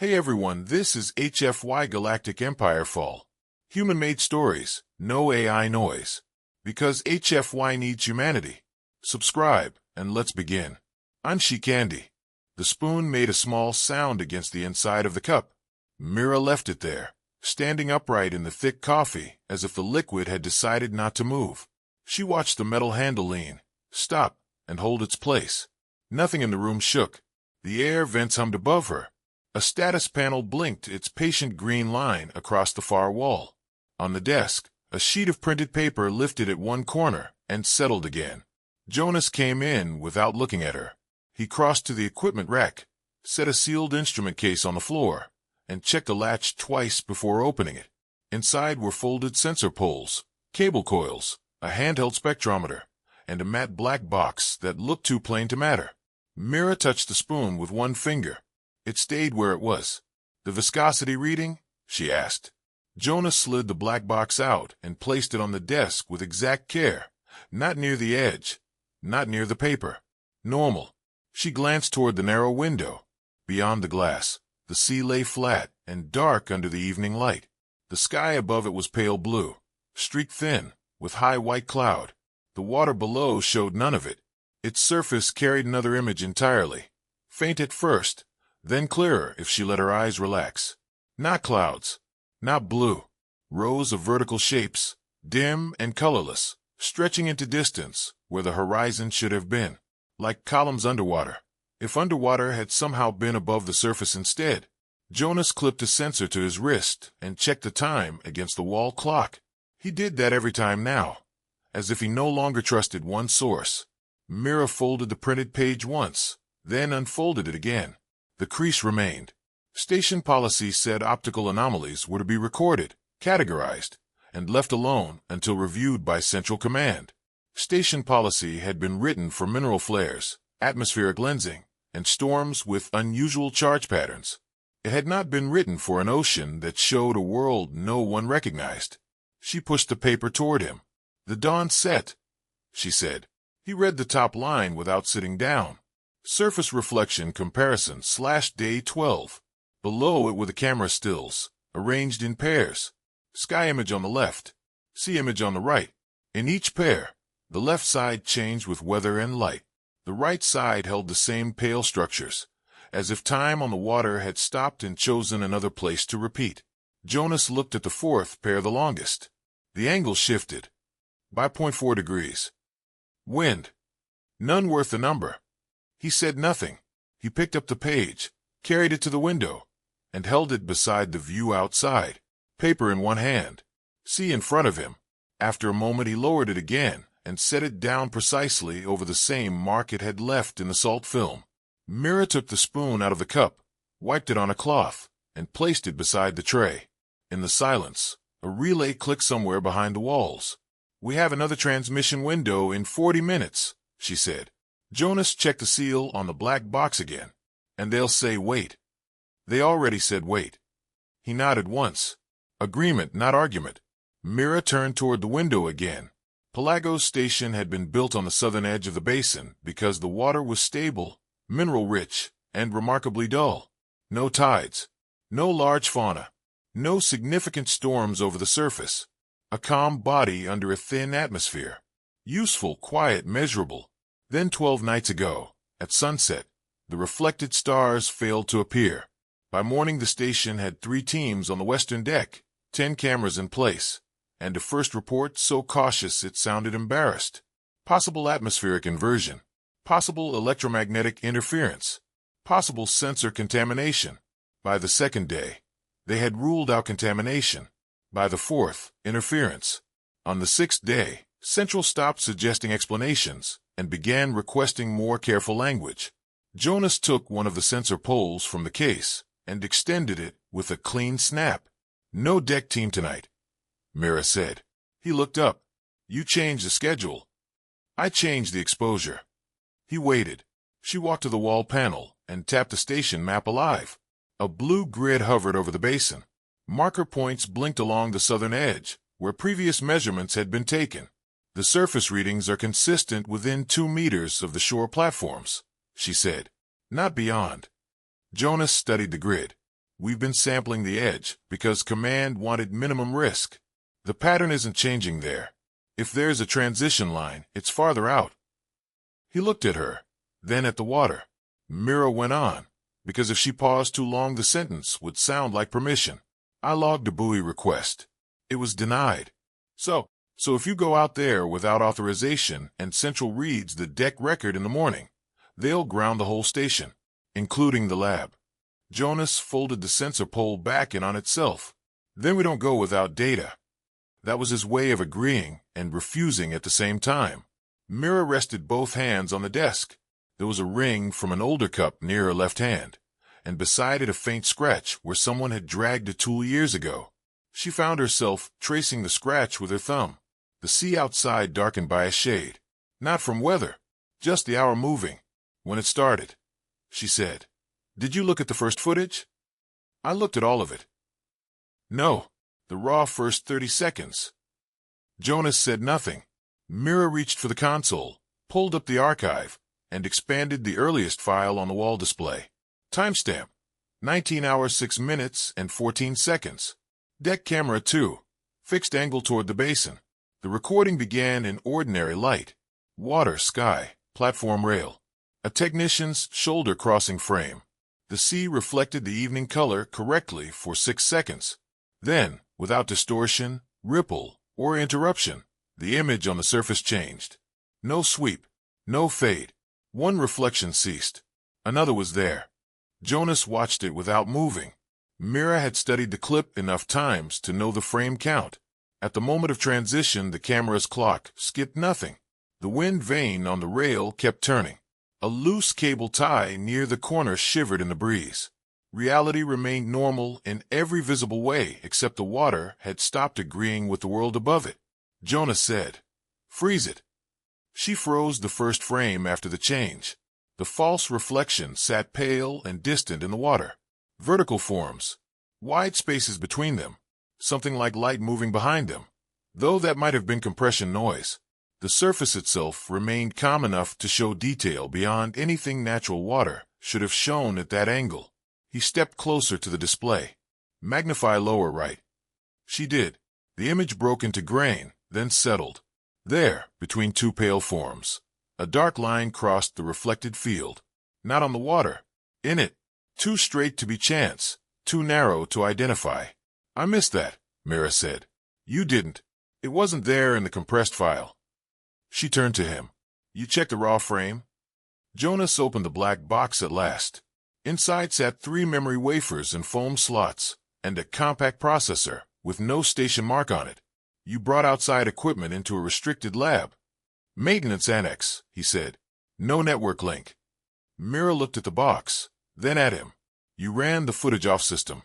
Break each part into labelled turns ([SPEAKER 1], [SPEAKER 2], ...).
[SPEAKER 1] Hey everyone, this is HFY Galactic Empire Fall. Human-made stories, no AI noise. Because HFY needs humanity. Subscribe, and let's begin. I'm Candy. The spoon made a small sound against the inside of the cup. Mira left it there, standing upright in the thick coffee, as if the liquid had decided not to move. She watched the metal handle lean, stop, and hold its place. Nothing in the room shook. The air vents hummed above her. A status panel blinked its patient green line across the far wall. On the desk, a sheet of printed paper lifted at one corner and settled again. Jonas came in without looking at her. He crossed to the equipment rack, set a sealed instrument case on the floor, and checked the latch twice before opening it. Inside were folded sensor poles, cable coils, a handheld spectrometer, and a matte black box that looked too plain to matter. Mira touched the spoon with one finger. It stayed where it was. "The viscosity reading?" she asked. Jonas slid the black box out and placed it on the desk with exact care. Not near the edge. Not near the paper. Normal. She glanced toward the narrow window. Beyond the glass, the sea lay flat and dark under the evening light. The sky above it was pale blue, streaked thin, with high white cloud. The water below showed none of it. Its surface carried another image entirely. Faint at first, then clearer if she let her eyes relax. Not clouds, not blue. Rows of vertical shapes, dim and colorless, stretching into distance where the horizon should have been. Like columns underwater. If underwater had somehow been above the surface instead. Jonas clipped a sensor to his wrist and checked the time against the wall clock. He did that every time now, as if he no longer trusted one source. Mira folded the printed page once, then unfolded it again. The crease remained. Station policy said optical anomalies were to be recorded, categorized, and left alone until reviewed by Central Command. Station policy had been written for mineral flares, atmospheric lensing, and storms with unusual charge patterns. It had not been written for an ocean that showed a world no one recognized. She pushed the paper toward him. "The dawn set," she said. He read the top line without sitting down. Surface reflection comparison / day 12. Below it were the camera stills, arranged in pairs. Sky image on the left, sea image on the right. In each pair, the left side changed with weather and light. The right side held the same pale structures, as if time on the water had stopped and chosen another place to repeat. Jonas looked at the fourth pair the longest. The angle shifted by 0.4 degrees. Wind. None worth the number. He said nothing. He picked up the page, carried it to the window, and held it beside the view outside. Paper in one hand, sea in front of him. After a moment he lowered it again and set it down precisely over the same mark it had left in the salt film. Mira took the spoon out of the cup, wiped it on a cloth, and placed it beside the tray. In the silence, a relay clicked somewhere behind the walls. "We have another transmission window in 40 minutes, she said. Jonas checked the seal on the black box again. "And they'll say wait." "They already said wait." He nodded once. Agreement, not argument. Mira turned toward the window again. Pelagos Station had been built on the southern edge of the basin because the water was stable, mineral-rich, and remarkably dull. No tides. No large fauna. No significant storms over the surface. A calm body under a thin atmosphere. Useful, quiet, measurable. Then 12 nights ago, at sunset, the reflected stars failed to appear. By morning the station had 3 teams on the western deck, 10 cameras in place, and a first report so cautious it sounded embarrassed. Possible atmospheric inversion. Possible electromagnetic interference. Possible sensor contamination. By the second day, they had ruled out contamination. By the fourth, interference. On the 6th day, Central stopped suggesting explanations and began requesting more careful language. Jonas took one of the sensor poles from the case and extended it with a clean snap. "No deck team tonight," Mira said. He looked up. "You changed the schedule." "I changed the exposure." He waited. She walked to the wall panel and tapped the station map alive. A blue grid hovered over the basin. Marker points blinked along the southern edge, where previous measurements had been taken. "The surface readings are consistent within 2 meters of the shore platforms," she said. "Not beyond." Jonas studied the grid. We've been sampling the edge because Command wanted minimum risk. The pattern isn't changing there. If there's a transition line, it's farther out. He looked at her, then at the water. Mira went on, because if she paused too long, the sentence would sound like permission. I logged a buoy request. It was denied. So if you go out there without authorization and Central reads the deck record in the morning, they'll ground the whole station, including the lab. Jonas folded the sensor pole back in on itself. Then we don't go without data. That was his way of agreeing and refusing at the same time. Mira rested both hands on the desk. There was a ring from an older cup near her left hand, and beside it a faint scratch where someone had dragged a tool years ago. She found herself tracing the scratch with her thumb. The sea outside darkened by a shade. Not from weather, just the hour moving. When it started, she said. Did you look at the first footage? I looked at all of it. No, the raw first 30 seconds. Jonas said nothing. Mira reached for the console, pulled up the archive, and expanded the earliest file on the wall display. Timestamp: 19 hours 6 minutes and 14 seconds. Deck camera 2, fixed angle toward the basin. The recording began in ordinary light. Water, sky, platform rail. A technician's shoulder crossing frame. The sea reflected the evening color correctly for 6 seconds. Then, without distortion, ripple, or interruption, the image on the surface changed. No sweep, no fade. One reflection ceased. Another was there. Jonas watched it without moving. Mira had studied the clip enough times to know the frame count. At the moment of transition, the camera's clock skipped nothing. The wind vane on the rail kept turning. A loose cable tie near the corner shivered in the breeze. Reality remained normal in every visible way except the water had stopped agreeing with the world above it. Jonas said, "Freeze it." She froze the first frame after the change. The false reflection sat pale and distant in the water. Vertical forms, wide spaces between them, something like light moving behind them, though that might have been compression noise. The surface itself remained calm enough to show detail beyond anything natural water should have shown at that angle. He stepped closer to the display. Magnify lower right. She did. The image broke into grain, then settled. There, between two pale forms, a dark line crossed the reflected field. Not on the water. In it. Too straight to be chance. Too narrow to identify. I missed that, Mira said. You didn't. It wasn't there in the compressed file. She turned to him. You checked the raw frame? Jonas opened the black box at last. Inside sat 3 memory wafers in foam slots, and a compact processor, with no station mark on it. You brought outside equipment into a restricted lab. Maintenance annex, he said. No network link. Mira looked at the box, then at him. You ran the footage off system.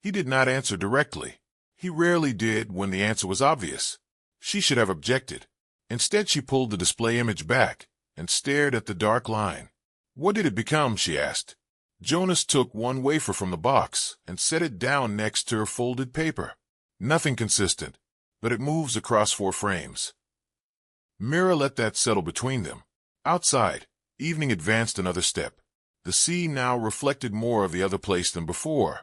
[SPEAKER 1] He did not answer directly. He rarely did when the answer was obvious. She should have objected. Instead, she pulled the display image back and stared at the dark line. What did it become, she asked. Jonas took 1 wafer from the box and set it down next to her folded paper. Nothing consistent, but it moves across 4 frames. Mira let that settle between them. Outside, evening advanced another step. The sea now reflected more of the other place than before,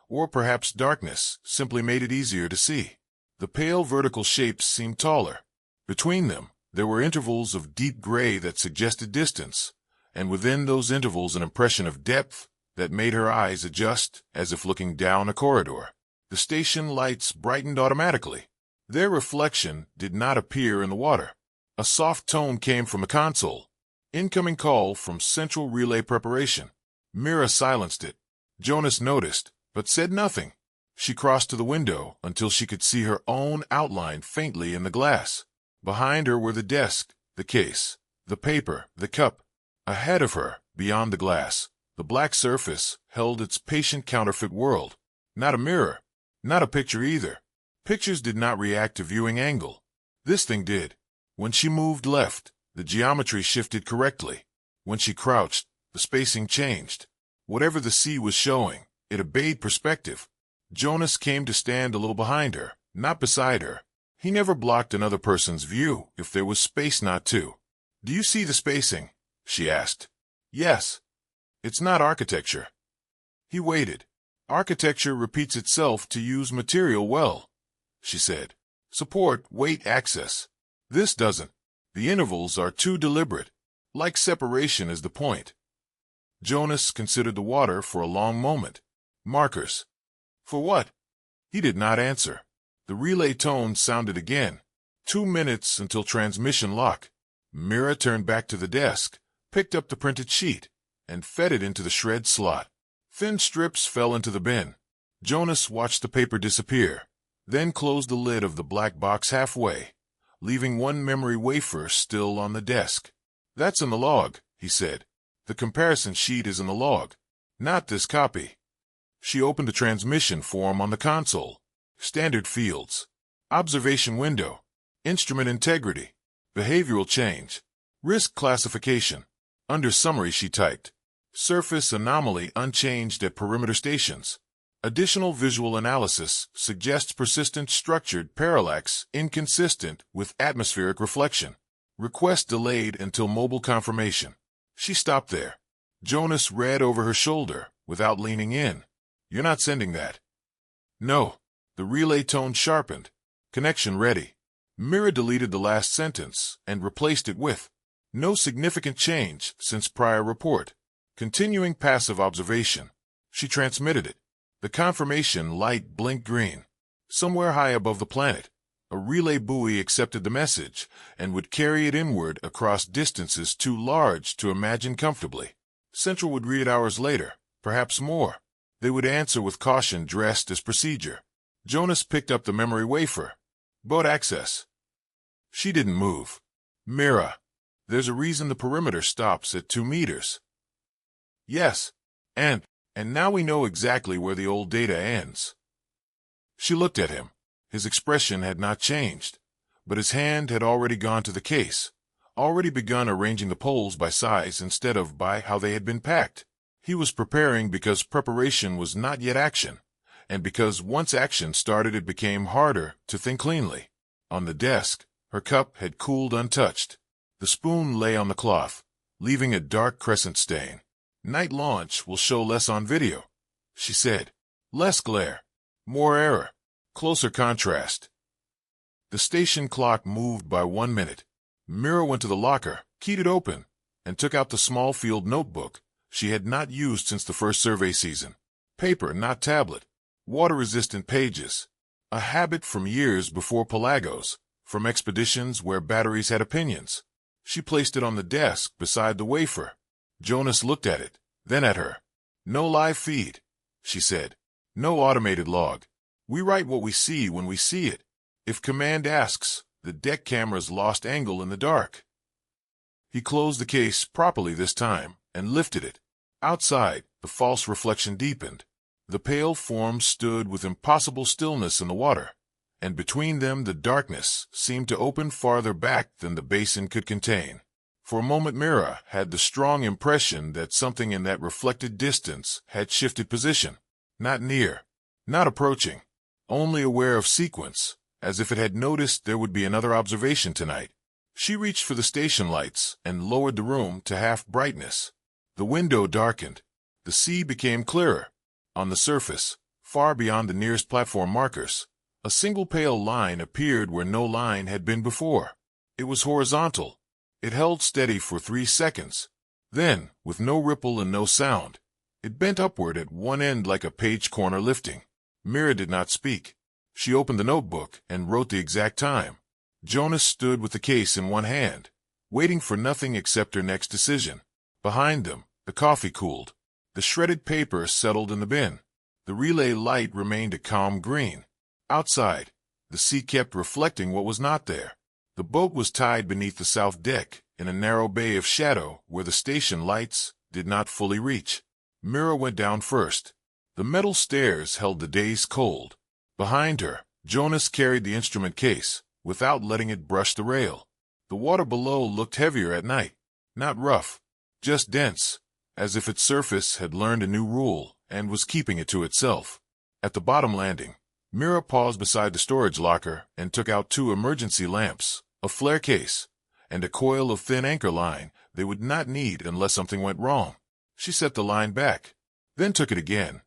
[SPEAKER 1] or perhaps darkness simply made it easier to see. The pale vertical shapes seemed taller. Between them, there were intervals of deep gray that suggested distance, and within those intervals an impression of depth that made her eyes adjust as if looking down a corridor. The station lights brightened automatically. Their reflection did not appear in the water. A soft tone came from the console. Incoming call from Central Relay Preparation. Mira silenced it. Jonas noticed, but said nothing. She crossed to the window until she could see her own outline faintly in the glass. Behind her were the desk, the case, the paper, the cup. Ahead of her, beyond the glass, the black surface held its patient counterfeit world. Not a mirror, not a picture either. Pictures did not react to viewing angle. This thing did. When she moved left, the geometry shifted correctly. When she crouched, the spacing changed. Whatever the sea was showing, it obeyed perspective. Jonas came to stand a little behind her, not beside her. He never blocked another person's view if there was space not to. Do you see the spacing? She asked. Yes. It's not architecture. He waited. Architecture repeats itself to use material well, she said. Support, weight, access. This doesn't. The intervals are too deliberate. Like separation is the point. Jonas considered the water for a long moment. Markers. For what? He did not answer. The relay tone sounded again. 2 minutes until transmission lock. Mira turned back to the desk, picked up the printed sheet, and fed it into the shred slot. Thin strips fell into the bin. Jonas watched the paper disappear, then closed the lid of the black box halfway, leaving one memory wafer still on the desk. That's in the log, he said. The comparison sheet is in the log, not this copy. She opened the transmission form on the console. Standard fields. Observation window. Instrument integrity. Behavioral change. Risk classification. Under summary she typed. Surface anomaly unchanged at perimeter stations. Additional visual analysis suggests persistent structured parallax inconsistent with atmospheric reflection. Request delayed until mobile confirmation. She stopped there. Jonas read over her shoulder without leaning in. You're not sending that. No. The relay tone sharpened. Connection ready. Mira deleted the last sentence and replaced it with no significant change since prior report. Continuing passive observation. She transmitted it. The confirmation light blinked green. Somewhere high above the planet, a relay buoy accepted the message and would carry it inward across distances too large to imagine comfortably. Central would read it hours later, perhaps more. They would answer with caution dressed as procedure. Jonas picked up the memory wafer. Boat access. She didn't move. Mira. There's a reason the perimeter stops at 2 meters. Yes. And now we know exactly where the old data ends. She looked at him. His expression had not changed, but his hand had already gone to the case, already begun arranging the poles by size instead of by how they had been packed. He was preparing because preparation was not yet action, and because once action started it became harder to think cleanly. On the desk, her cup had cooled untouched. The spoon lay on the cloth, leaving a dark crescent stain. Night launch will show less on video, she said. Less glare. More error. Closer contrast. The station clock moved by 1 minute. Mira went to the locker, keyed it open, and took out the small field notebook she had not used since the first survey season. Paper, not tablet. Water-resistant pages. A habit from years before Pelagos, from expeditions where batteries had opinions. She placed it on the desk beside the wafer. Jonas looked at it, then at her. No live feed, she said. No automated log. We write what we see when we see it. If command asks, the deck camera's lost angle in the dark. He closed the case properly this time and lifted it. Outside, the false reflection deepened. The pale forms stood with impossible stillness in the water, and between them the darkness seemed to open farther back than the basin could contain. For a moment Mira had the strong impression that something in that reflected distance had shifted position. Not near, not approaching, only aware of sequence, as if it had noticed there would be another observation tonight. She reached for the station lights and lowered the room to half brightness. The window darkened. The sea became clearer. On the surface, far beyond the nearest platform markers, a single pale line appeared where no line had been before. It was horizontal. It held steady for 3 seconds. Then, with no ripple and no sound, it bent upward at one end like a page corner lifting. Mira did not speak. She opened the notebook and wrote the exact time. Jonas stood with the case in one hand, waiting for nothing except her next decision. Behind them, the coffee cooled. The shredded paper settled in the bin. The relay light remained a calm green. Outside, the sea kept reflecting what was not there. The boat was tied beneath the south deck in a narrow bay of shadow where the station lights did not fully reach. Mira went down first. The metal stairs held the day's cold. Behind her, Jonas carried the instrument case, without letting it brush the rail. The water below looked heavier at night. Not rough, just dense, as if its surface had learned a new rule and was keeping it to itself. At the bottom landing, Mira paused beside the storage locker and took out 2 emergency lamps, a flare case, and a coil of thin anchor line they would not need unless something went wrong. She set the line back, then took it again.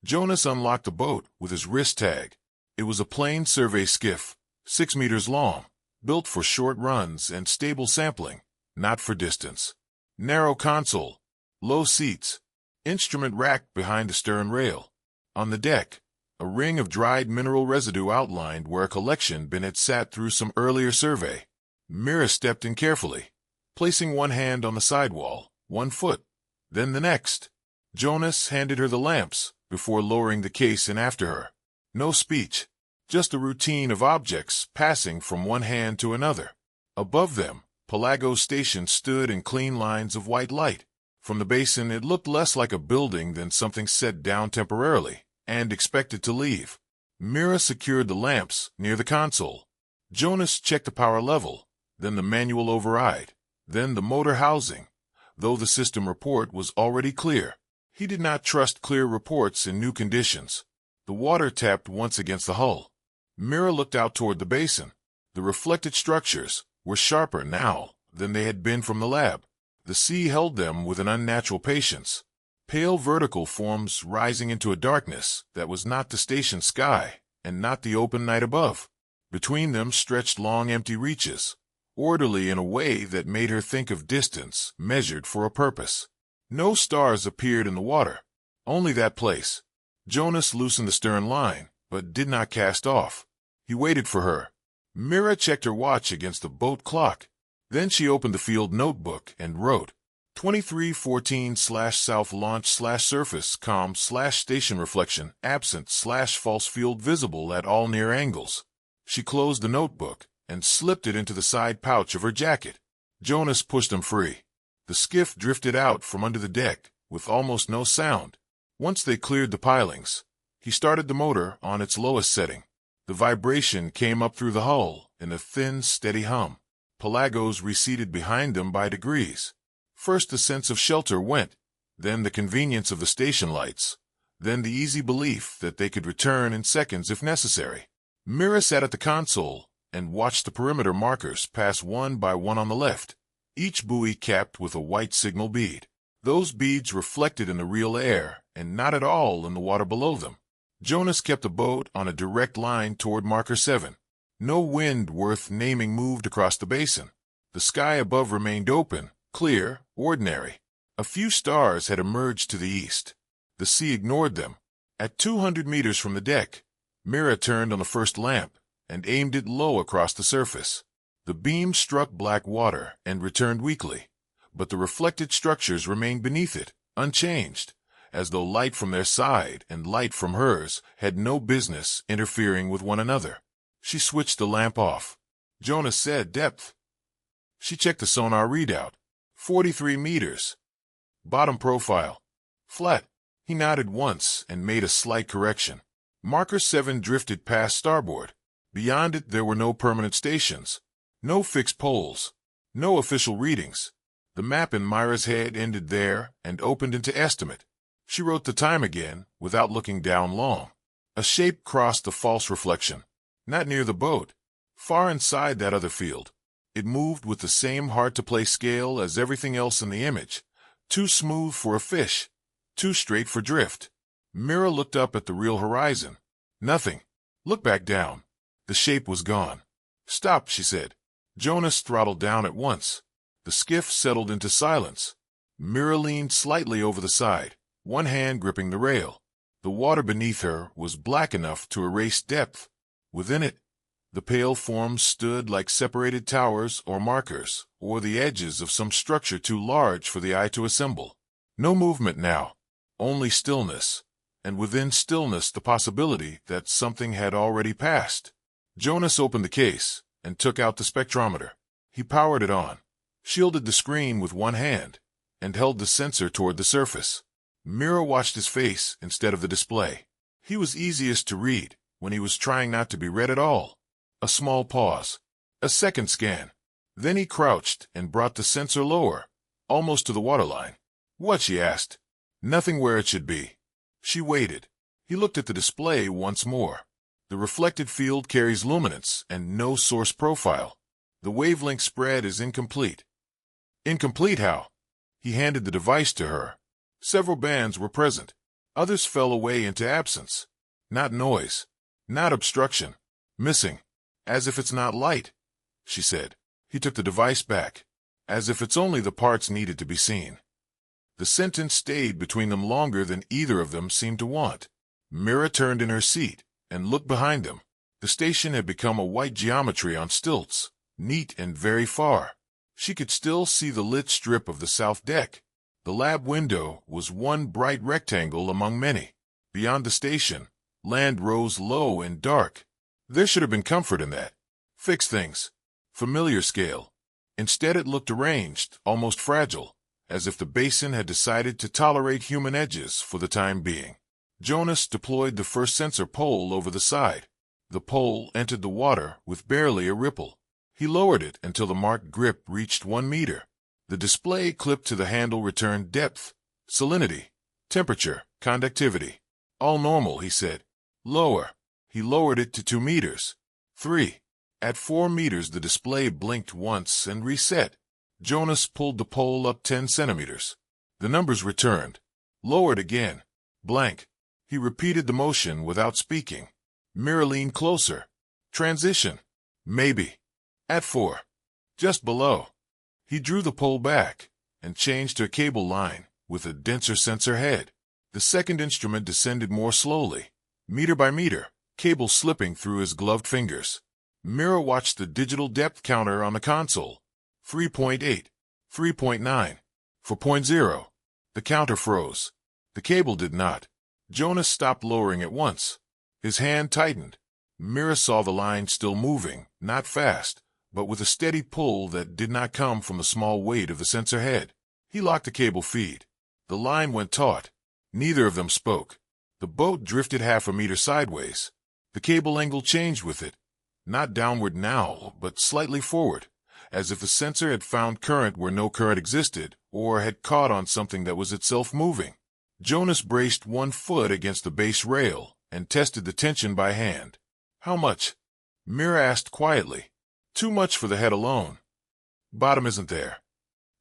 [SPEAKER 1] Jonas unlocked the boat with his wrist tag. It was a plain survey skiff, 6 meters long, built for short runs and stable sampling, not for distance. Narrow console, low seats, instrument rack behind the stern rail. On the deck, a ring of dried mineral residue outlined where a collection bin had sat through some earlier survey. Mira stepped in carefully, placing one hand on the sidewall, one foot, then the next. Jonas handed her the lamps before lowering the case in after her. No speech, just a routine of objects passing from one hand to another. Above them, Pelago's station stood in clean lines of white light. From the basin, it looked less like a building than something set down temporarily and expected to leave. Mira secured the lamps near the console. Jonas checked the power level, then the manual override, then the motor housing. Though the system report was already clear, he did not trust clear reports in new conditions. The water tapped once against the hull. Mira looked out toward the basin. The reflected structures were sharper now than they had been from the lab. The sea held them with an unnatural patience. Pale vertical forms rising into a darkness that was not the station sky and not the open night above. Between them stretched long empty reaches, orderly in a way that made her think of distance measured for a purpose. No stars appeared in the water, only that place. Jonas loosened the stern line, but did not cast off. He waited for her. Mira checked her watch against the boat clock. Then she opened the field notebook and wrote, 2314/south launch/surface com/station reflection absent/false field visible at all near angles. She closed the notebook and slipped it into the side pouch of her jacket. Jonas pushed them free. The skiff drifted out from under the deck with almost no sound. Once they cleared the pilings, he started the motor on its lowest setting. The vibration came up through the hull in a thin, steady hum. Pelagos receded behind them by degrees. First the sense of shelter went, then the convenience of the station lights, then the easy belief that they could return in seconds if necessary. Mira sat at the console and watched the perimeter markers pass one by one on the left, each buoy capped with a white signal bead. Those beads reflected in the real air and not at all in the water below them. Jonas kept the boat on a direct line toward marker 7. No wind worth naming moved across the basin. The sky above remained open, clear, ordinary. A few stars had emerged to the east. The sea ignored them. At 200 meters from the deck, Mira turned on the first lamp and aimed it low across the surface. The beam struck black water and returned weakly, but the reflected structures remained beneath it, unchanged, as though light from their side and light from hers had no business interfering with one another. She switched the lamp off. Jonas said, "Depth." She checked the sonar readout. 43 meters. Bottom profile. Flat. He nodded once and made a slight correction. Marker 7 drifted past starboard. Beyond it there were no permanent stations, no fixed poles, no official readings. The map in Myra's head ended there and opened into estimate. She wrote the time again without looking down long. A shape crossed the false reflection. Not near the boat, far inside that other field. It moved with the same hard-to-play scale as everything else in the image. Too smooth for a fish, too straight for drift. Mira looked up at the real horizon. Nothing. Look back down. The shape was gone. "Stop," she said. Jonas throttled down at once. The skiff settled into silence. Mira leaned slightly over the side, one hand gripping the rail. The water beneath her was black enough to erase depth. Within it, the pale forms stood like separated towers or markers, or the edges of some structure too large for the eye to assemble. No movement now, only stillness, and within stillness the possibility that something had already passed. Jonas opened the case and took out the spectrometer. He powered it on, shielded the screen with one hand, and held the sensor toward the surface. Mira watched his face instead of the display. He was easiest to read when he was trying not to be read at all. A small pause. A second scan. Then he crouched and brought the sensor lower, almost to the waterline. "What?" she asked. "Nothing where it should be." She waited. He looked at the display once more. The reflected field carries luminance and no source profile. The wavelength spread is incomplete. Incomplete how? He handed the device to her. Several bands were present. Others fell away into absence. Not noise. Not obstruction. Missing. As if it's not light, she said. He took the device back. As if it's only the parts needed to be seen. The sentence stayed between them longer than either of them seemed to want. Mira turned in her seat and looked behind them. The station had become a white geometry on stilts, neat and very far. She could still see the lit strip of the south deck. The lab window was one bright rectangle among many. Beyond the station, land rose low and dark. There should have been comfort in that. Fix things. Familiar scale. Instead it looked arranged, almost fragile, as if the basin had decided to tolerate human edges for the time being. Jonas deployed the first sensor pole over the side. The pole entered the water with barely a ripple. He lowered it until the marked grip reached 1 meter. The display clipped to the handle returned depth, salinity, temperature, conductivity. All normal, he said. Lower. He lowered it to 2 meters. 3. At 4 meters the display blinked once and reset. Jonas pulled the pole up 10 centimeters. The numbers returned. Lowered again. Blank. He repeated the motion without speaking. Mira leaned closer. Transition. Maybe. At 4. Just below. He drew the pole back and changed to a cable line with a denser sensor head. The second instrument descended more slowly, meter by meter, cable slipping through his gloved fingers. Mira watched the digital depth counter on the console. 3.8, 3.9, 4.0. The counter froze. The cable did not. Jonas stopped lowering at once. His hand tightened. Mira saw the line still moving, not fast, but with a steady pull that did not come from the small weight of the sensor head. He locked the cable feed. The line went taut. Neither of them spoke. The boat drifted 1/2 meter sideways. The cable angle changed with it. Not downward now, but slightly forward, as if the sensor had found current where no current existed, or had caught on something that was itself moving. Jonas braced one foot against the base rail and tested the tension by hand. How much? Mira asked quietly. Too much for the head alone. Bottom isn't there.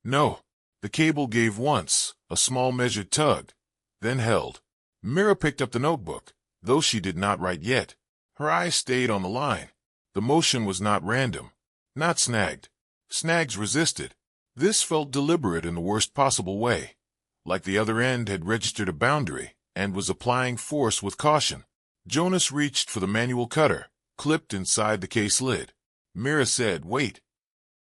[SPEAKER 1] No. The cable gave once, a small measured tug, then held. Mira picked up the notebook, though she did not write yet. Her eyes stayed on the line. The motion was not random, not snagged. Snags resisted. This felt deliberate in the worst possible way, like the other end had registered a boundary and was applying force with caution. Jonas reached for the manual cutter, clipped inside the case lid. Mira said, "Wait."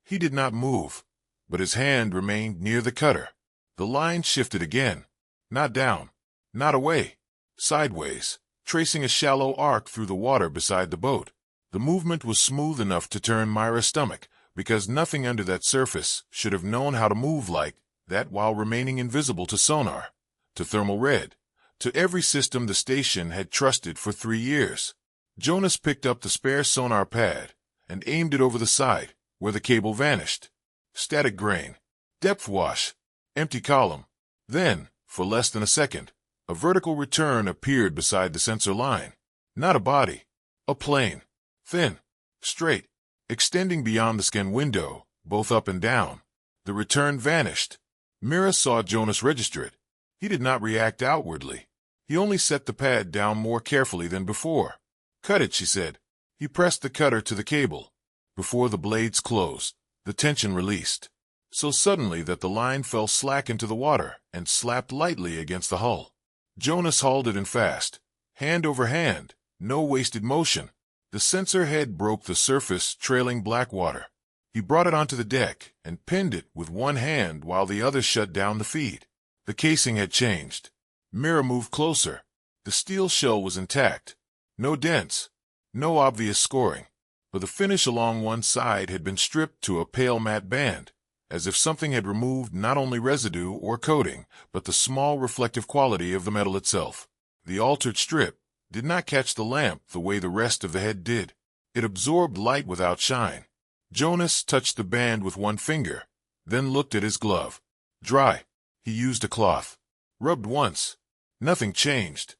[SPEAKER 1] He did not move, but his hand remained near the cutter. The line shifted again, not down, not away, sideways, tracing a shallow arc through the water beside the boat. The movement was smooth enough to turn Mira's stomach, because nothing under that surface should have known how to move like that while remaining invisible to sonar, to thermal red, to every system the station had trusted for 3 years. Jonas picked up the spare sonar pad and aimed it over the side, where the cable vanished. Static grain. Depth wash. Empty column. Then, for less than a second, a vertical return appeared beside the sensor line. Not a body. A plane. Thin. Straight. Extending beyond the scan window, both up and down. The return vanished. Mira saw Jonas register it. He did not react outwardly. He only set the pad down more carefully than before. "Cut it," she said. He pressed the cutter to the cable. Before the blades closed, the tension released, so suddenly that the line fell slack into the water and slapped lightly against the hull. Jonas hauled it in fast, hand over hand, no wasted motion. The sensor head broke the surface, trailing black water. He brought it onto the deck and pinned it with one hand while the other shut down the feed. The casing had changed. Mira moved closer. The steel shell was intact. No dents. No obvious scoring. But the finish along one side had been stripped to a pale matte band, as if something had removed not only residue or coating, but the small reflective quality of the metal itself. The altered strip did not catch the lamp the way the rest of the head did. It absorbed light without shine. Jonas touched the band with one finger, then looked at his glove. Dry. He used a cloth. Rubbed once. Nothing changed.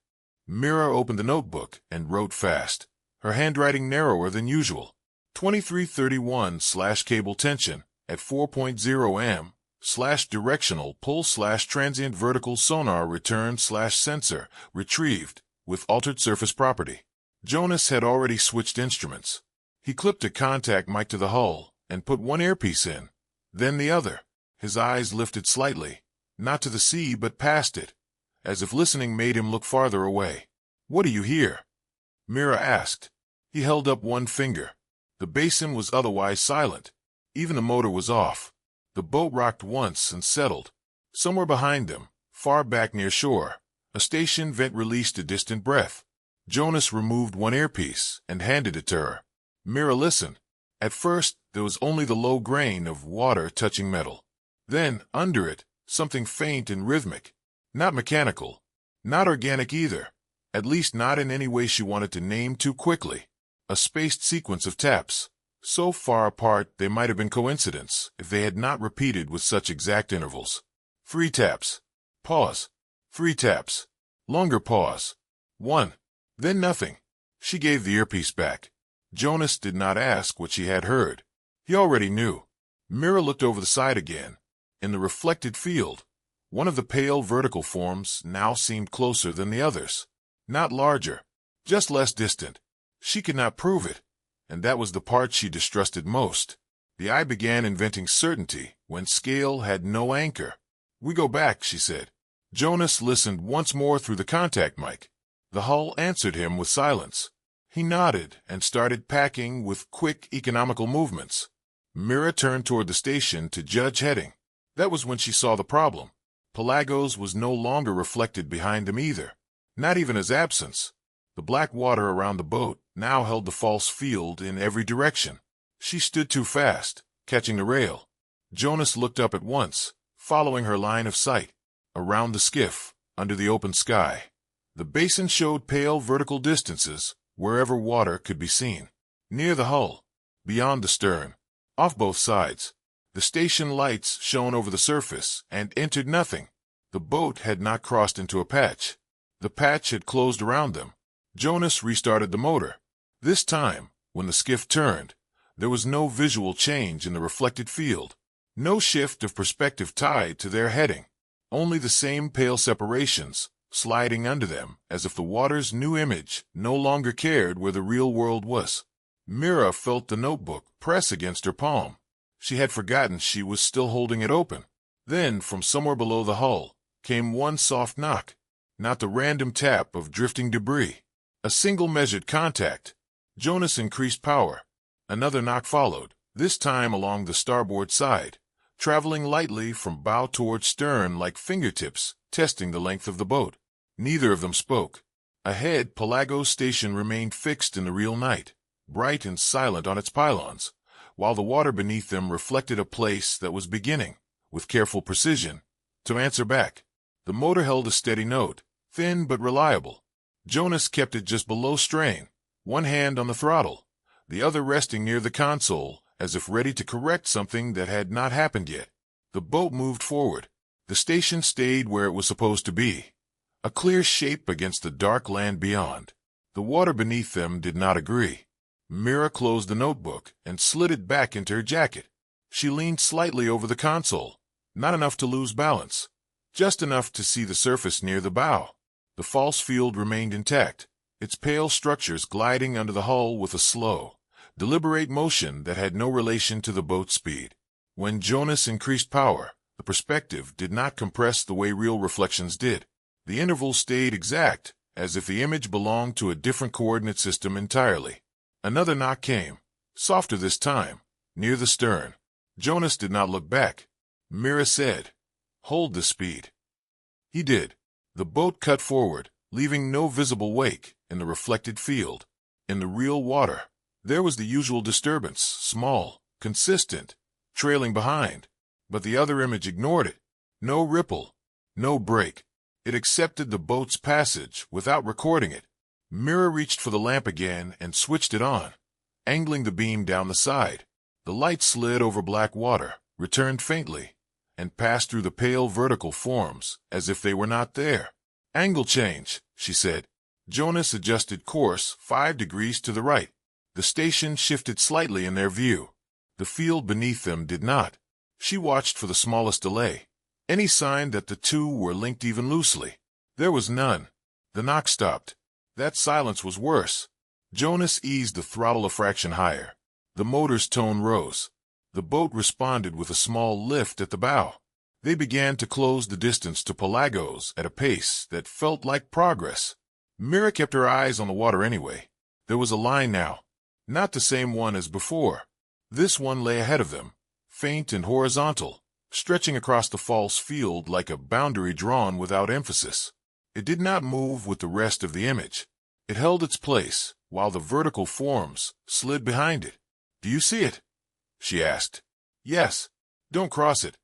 [SPEAKER 1] Mira opened the notebook and wrote fast, her handwriting narrower than usual. 2331/cable tension at 4.0 m, directional pull transient vertical sonar return sensor retrieved with altered surface property. Jonas had already switched instruments. He clipped a contact mic to the hull and put one earpiece in, then the other. His eyes lifted slightly, not to the sea but past it, as if listening made him look farther away. "What do you hear?" Mira asked. He held up one finger. The basin was otherwise silent. Even the motor was off. The boat rocked once and settled. Somewhere behind them, far back near shore, a station vent released a distant breath. Jonas removed one earpiece and handed it to her. Mira listened. At first, there was only the low grain of water touching metal. Then, under it, something faint and rhythmic. Not mechanical. Not organic either. At least not in any way she wanted to name too quickly. A spaced sequence of taps. So far apart they might have been coincidence if they had not repeated with such exact intervals. 3 taps. Pause. 3 taps. Longer pause. 1. Then nothing. She gave the earpiece back. Jonas did not ask what she had heard. He already knew. Mira looked over the side again. In the reflected field, one of the pale vertical forms now seemed closer than the others. Not larger, just less distant. She could not prove it, and that was the part she distrusted most. The eye began inventing certainty when scale had no anchor. "We go back," she said. Jonas listened once more through the contact mic. The hull answered him with silence. He nodded and started packing with quick, economical movements. Mira turned toward the station to judge heading. That was when she saw the problem. Pelagos was no longer reflected behind them either. Not even his absence. The black water around the boat now held the false field in every direction. She stood too fast, catching the rail. Jonas looked up at once, following her line of sight. Around the skiff, under the open sky, the basin showed pale vertical distances wherever water could be seen. Near the hull, beyond the stern, off both sides, the station lights shone over the surface and entered nothing. The boat had not crossed into a patch. The patch had closed around them. Jonas restarted the motor. This time, when the skiff turned, there was no visual change in the reflected field. No shift of perspective tied to their heading. Only the same pale separations, sliding under them as if the water's new image no longer cared where the real world was. Mira felt the notebook press against her palm. She had forgotten she was still holding it open. Then, from somewhere below the hull, came one soft knock. Not the random tap of drifting debris. A single measured contact. Jonas increased power. Another knock followed, this time along the starboard side, traveling lightly from bow toward stern like fingertips, testing the length of the boat. Neither of them spoke. Ahead, Pelagos station remained fixed in the real night, bright and silent on its pylons, while the water beneath them reflected a place that was beginning, with careful precision, to answer back. The motor held a steady note, thin but reliable. Jonas kept it just below strain, one hand on the throttle, the other resting near the console, as if ready to correct something that had not happened yet. The boat moved forward. The station stayed where it was supposed to be, a clear shape against the dark land beyond. The water beneath them did not agree. Mira closed the notebook and slid it back into her jacket. She leaned slightly over the console, not enough to lose balance, just enough to see the surface near the bow. The false field remained intact, its pale structures gliding under the hull with a slow, deliberate motion that had no relation to the boat's speed. When Jonas increased power, the perspective did not compress the way real reflections did. The intervals stayed exact, as if the image belonged to a different coordinate system entirely. Another knock came, softer this time, near the stern. Jonas did not look back. Mira said, "Hold the speed." He did. The boat cut forward, leaving no visible wake in the reflected field. In the real water, there was the usual disturbance, small, consistent, trailing behind. But the other image ignored it. No ripple, no break. It accepted the boat's passage without recording it. Mira reached for the lamp again and switched it on, angling the beam down the side. The light slid over black water, returned faintly, and passed through the pale vertical forms as if they were not there. "Angle change," she said. Jonas adjusted course 5 degrees to the right. The station shifted slightly in their view. The field beneath them did not. She watched for the smallest delay, any sign that the two were linked even loosely. There was none. The knock stopped. That silence was worse. Jonas eased the throttle a fraction higher. The motor's tone rose. The boat responded with a small lift at the bow. They began to close the distance to Pelagos at a pace that felt like progress. Mira kept her eyes on the water anyway. There was a line now. Not the same one as before. This one lay ahead of them, faint and horizontal, stretching across the false field like a boundary drawn without emphasis. It did not move with the rest of the image. It held its place, while the vertical forms slid behind it. "Do you see it?" she asked. "Yes. Don't cross it."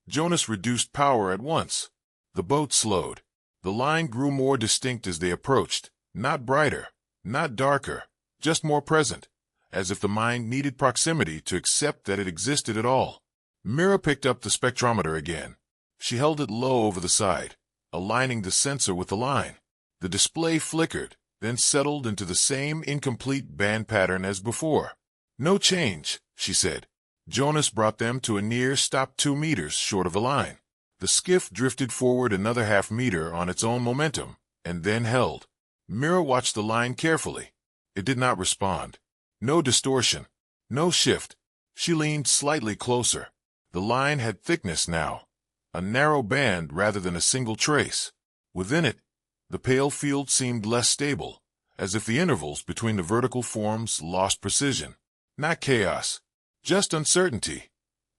[SPEAKER 1] Jonas reduced power at once. The boat slowed. The line grew more distinct as they approached, not brighter, not darker, just more present, as if the mind needed proximity to accept that it existed at all. Mira picked up the spectrometer again. She held it low over the side, aligning the sensor with the line. The display flickered, then settled into the same incomplete band pattern as before. "No change," she said. Jonas brought them to a near stop 2 meters short of the line. The skiff drifted forward another half-meter on its own momentum, and then held. Mira watched the line carefully. It did not respond. No distortion. No shift. She leaned slightly closer. The line had thickness now, a narrow band rather than a single trace. Within it, the pale field seemed less stable, as if the intervals between the vertical forms lost precision. Not chaos, just uncertainty.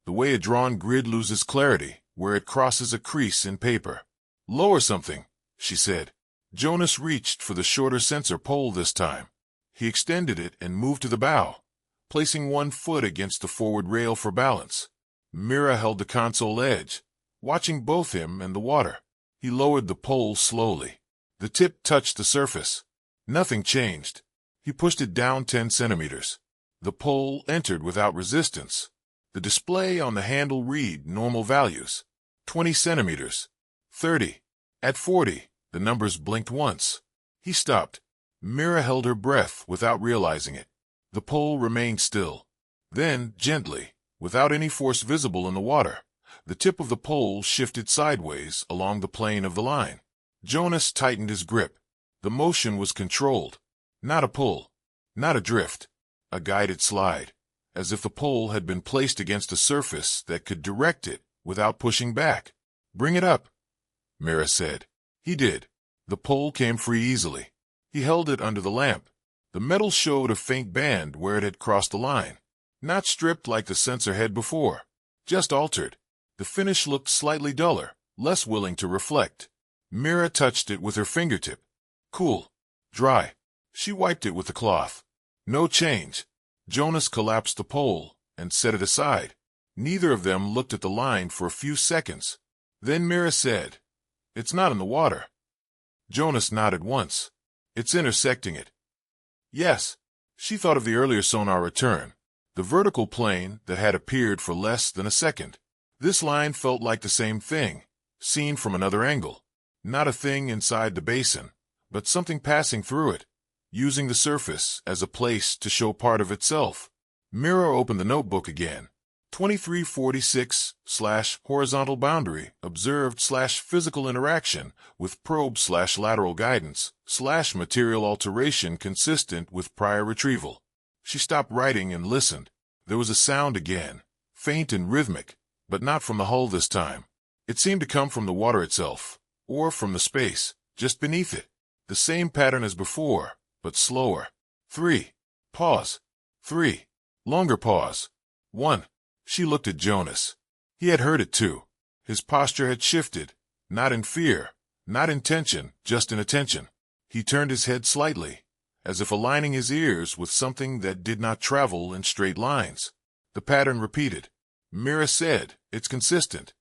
[SPEAKER 1] The way a drawn grid loses clarity where it crosses a crease in paper. "Lower something," she said. Jonas reached for the shorter sensor pole this time. He extended it and moved to the bow, placing one foot against the forward rail for balance. Mira held the console edge, watching both him and the water. He lowered the pole slowly. The tip touched the surface. Nothing changed. He pushed it down 10 centimeters. The pole entered without resistance. The display on the handle read normal values. 20 centimeters. 30. At 40, the numbers blinked once. He stopped. Mira held her breath without realizing it. The pole remained still. Then, gently, without any force visible in the water, the tip of the pole shifted sideways along the plane of the line. Jonas tightened his grip. The motion was controlled. Not a pull. Not a drift. A guided slide, as if the pole had been placed against a surface that could direct it without pushing back. "Bring it up," Mira said. He did. The pole came free easily. He held it under the lamp. The metal showed a faint band where it had crossed the line. Not stripped like the sensor had before, just altered. The finish looked slightly duller, less willing to reflect. Mira touched it with her fingertip. Cool. Dry. She wiped it with the cloth. No change. Jonas collapsed the pole and set it aside. Neither of them looked at the line for a few seconds. Then Mira said, "It's not in the water." Jonas nodded once. "It's intersecting it." Yes. She thought of the earlier sonar return, the vertical plane that had appeared for less than a second. This line felt like the same thing, seen from another angle. Not a thing inside the basin, but something passing through it, using the surface as a place to show part of itself. Mira opened the notebook again. 2346/horizontal boundary observed/physical interaction with probe/lateral guidance/material alteration consistent with prior retrieval. She stopped writing and listened. There was a sound again, faint and rhythmic, but not from the hull this time. It seemed to come from the water itself, or from the space just beneath it. The same pattern as before, but slower. 3. Pause. 3. Longer pause. 1. She looked at Jonas. He had heard it too. His posture had shifted, not in fear, not in tension, just in attention. He turned his head slightly, as if aligning his ears with something that did not travel in straight lines. The pattern repeated. Mira said, "It's consistent."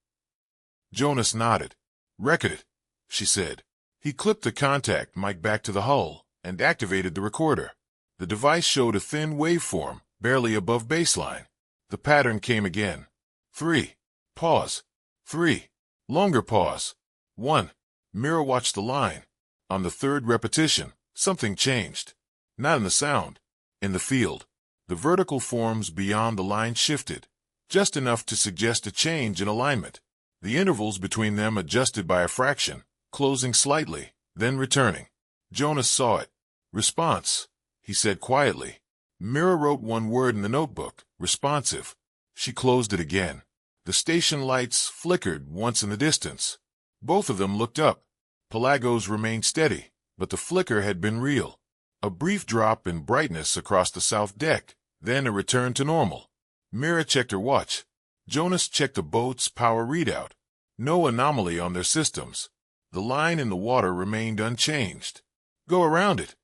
[SPEAKER 1] Jonas nodded. "Record it," she said. He clipped the contact mic back to the hull and activated the recorder. The device showed a thin waveform, barely above baseline. The pattern came again. 3. Pause. 3. Longer pause. 1. Mira watched the line. On the third repetition, something changed. Not in the sound. In the field. The vertical forms beyond the line shifted, just enough to suggest a change in alignment. The intervals between them adjusted by a fraction, closing slightly, then returning. Jonas saw it. Response, he said quietly. Mira wrote one word in the notebook, responsive. She closed it again. The station lights flickered once in the distance. Both of them looked up. Pelagos remained steady, but the flicker had been real. A brief drop in brightness across the south deck, then a return to normal. Mira checked her watch. Jonas checked the boat's power readout. No anomaly on their systems. The line in the water remained unchanged. Go around it,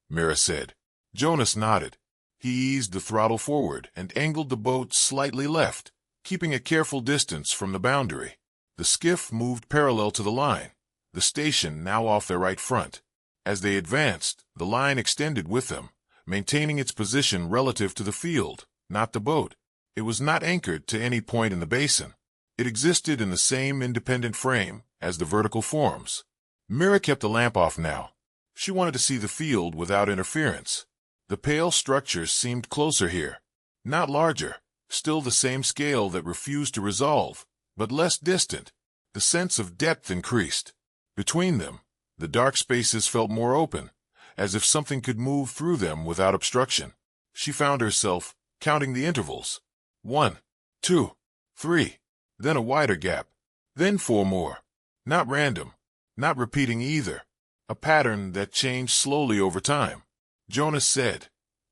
[SPEAKER 1] Mira said. Jonas nodded. He eased the throttle forward and angled the boat slightly left, keeping a careful distance from the boundary. The skiff moved parallel to the line, the station now off their right front. As they advanced, the line extended with them, maintaining its position relative to the field, not the boat. It was not anchored to any point in the basin. It existed in the same independent frame as the vertical forms. Mira kept the lamp off now. She wanted to see the field without interference. The pale structures seemed closer here. Not larger, still the same scale that refused to resolve, but less distant. The sense of depth increased. Between them, the dark spaces felt more open, as if something could move through them without obstruction. She found herself counting the intervals. 1, 2, 3, then a wider gap, then 4 more. Not random, not repeating either. A pattern that changed slowly over time. Jonas said,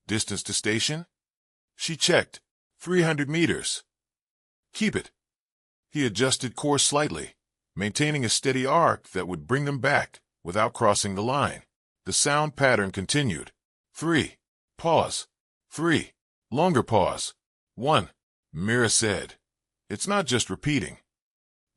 [SPEAKER 1] "Distance to station?" She checked. 300 meters. Keep it. He adjusted course slightly, maintaining a steady arc that would bring them back without crossing the line. The sound pattern continued. 3. Pause. 3. Longer pause. 1. Mira said, "It's not just repeating."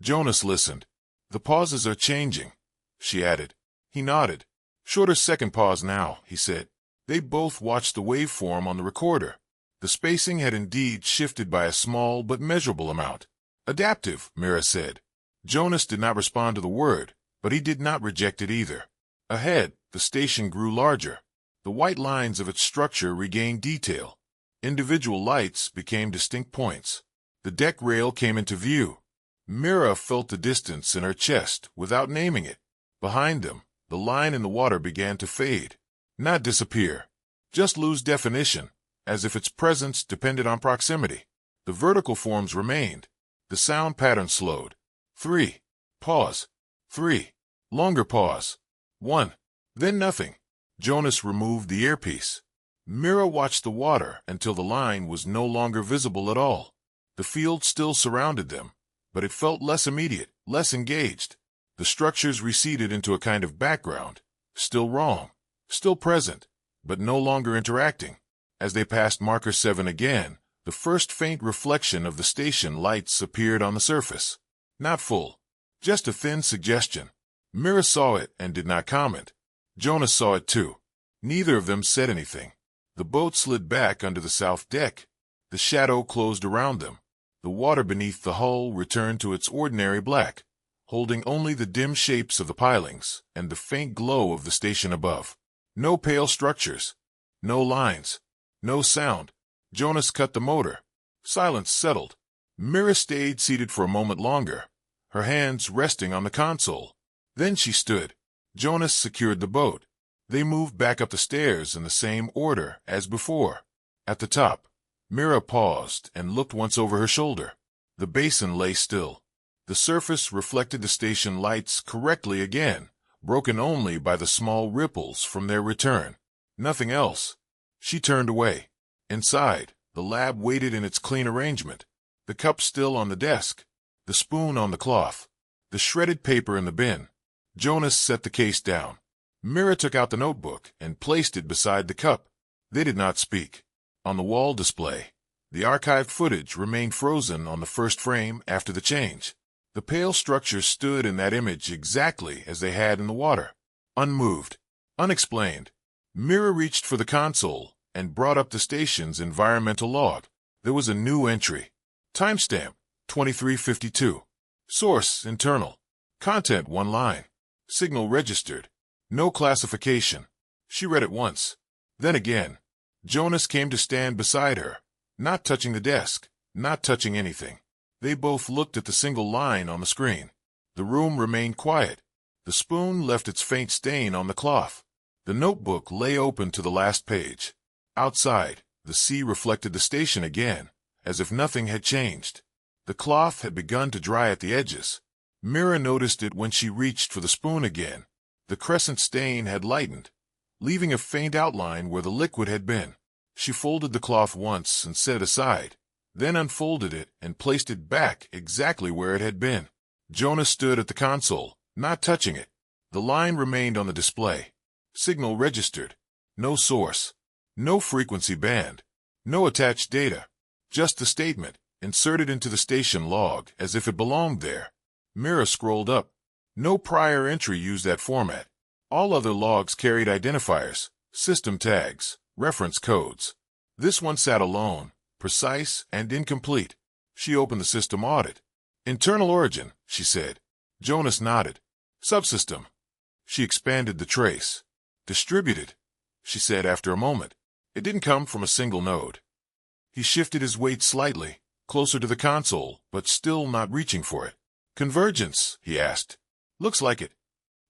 [SPEAKER 1] Jonas listened. "The pauses are changing," she added. He nodded. "Shorter second pause now," he said. They both watched the waveform on the recorder. The spacing had indeed shifted by a small but measurable amount. "Adaptive," Mira said. Jonas did not respond to the word, but he did not reject it either. Ahead, the station grew larger. The white lines of its structure regained detail. Individual lights became distinct points. The deck rail came into view. Mira felt the distance in her chest without naming it. Behind them, the line in the water began to fade. Not disappear, just lose definition, as if its presence depended on proximity. The vertical forms remained. The sound pattern slowed. 3. Pause. 3. Longer pause. 1. Then nothing. Jonas removed the earpiece. Mira watched the water until the line was no longer visible at all. The field still surrounded them, but it felt less immediate, less engaged. The structures receded into a kind of background, still wrong, still present, but no longer interacting. As they passed marker 7 again, the first faint reflection of the station lights appeared on the surface. Not full, just a thin suggestion. Mira saw it and did not comment. Jonas saw it too. Neither of them said anything. The boat slid back under the south deck. The shadow closed around them. The water beneath the hull returned to its ordinary black, holding only the dim shapes of the pilings and the faint glow of the station above. No pale structures. No lines. No sound. Jonas cut the motor. Silence settled. Mira stayed seated for a moment longer, her hands resting on the console. Then she stood. Jonas secured the boat. They moved back up the stairs in the same order as before. At the top, Mira paused and looked once over her shoulder. The basin lay still. The surface reflected the station lights correctly again, broken only by the small ripples from their return. Nothing else. She turned away. Inside, the lab waited in its clean arrangement. The cup still on the desk, the spoon on the cloth, the shredded paper in the bin. Jonas set the case down. Mira took out the notebook and placed it beside the cup. They did not speak. On the wall display, the archived footage remained frozen on the first frame after the change. The pale structure stood in that image exactly as they had in the water, unmoved, unexplained. Mira reached for the console and brought up the station's environmental log. There was a new entry. Timestamp, 2352. Source, internal. Content, 1 line. Signal registered. No classification. She read it once. Then again. Jonas came to stand beside her, not touching the desk, not touching anything. They both looked at the single line on the screen. The room remained quiet. The spoon left its faint stain on the cloth. The notebook lay open to the last page. Outside, the sea reflected the station again, as if nothing had changed. The cloth had begun to dry at the edges. Mira noticed it when she reached for the spoon again. The crescent stain had lightened, leaving a faint outline where the liquid had been. She folded the cloth once and set it aside, then unfolded it and placed it back exactly where it had been. Jonas stood at the console, not touching it. The line remained on the display. Signal registered. No source. No frequency band. No attached data. Just the statement, inserted into the station log as if it belonged there. Mira scrolled up. No prior entry used that format. All other logs carried identifiers, system tags, reference codes. This one sat alone, precise and incomplete. She opened the system audit. Internal origin, she said. Jonas nodded. Subsystem. She expanded the trace. Distributed, she said after a moment. It didn't come from a single node. He shifted his weight slightly, closer to the console, but still not reaching for it. Convergence, he asked. Looks like it.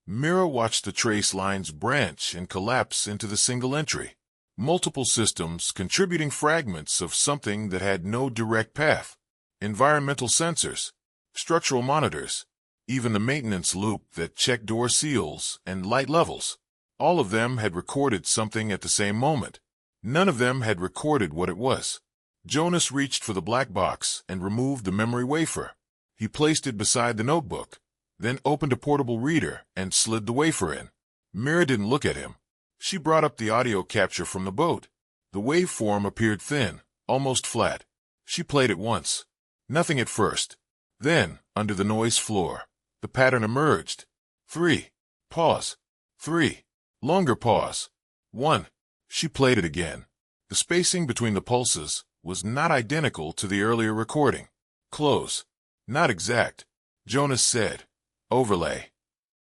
[SPEAKER 1] Mira watched the trace lines branch and collapse into the single entry. Multiple systems contributing fragments of something that had no direct path. Environmental sensors, structural monitors, even the maintenance loop that checked door seals and light levels. All of them had recorded something at the same moment. None of them had recorded what it was. Jonas reached for the black box and removed the memory wafer. He placed it beside the notebook, then opened a portable reader and slid the wafer in. Mira didn't look at him. She brought up the audio capture from the boat. The waveform appeared thin, almost flat. She played it once. Nothing at first. Then, under the noise floor, the pattern emerged. 3. Pause. 3. Longer pause. 1. She played it again. The spacing between the pulses was not identical to the earlier recording. Close. Not exact. Jonas said. Overlay.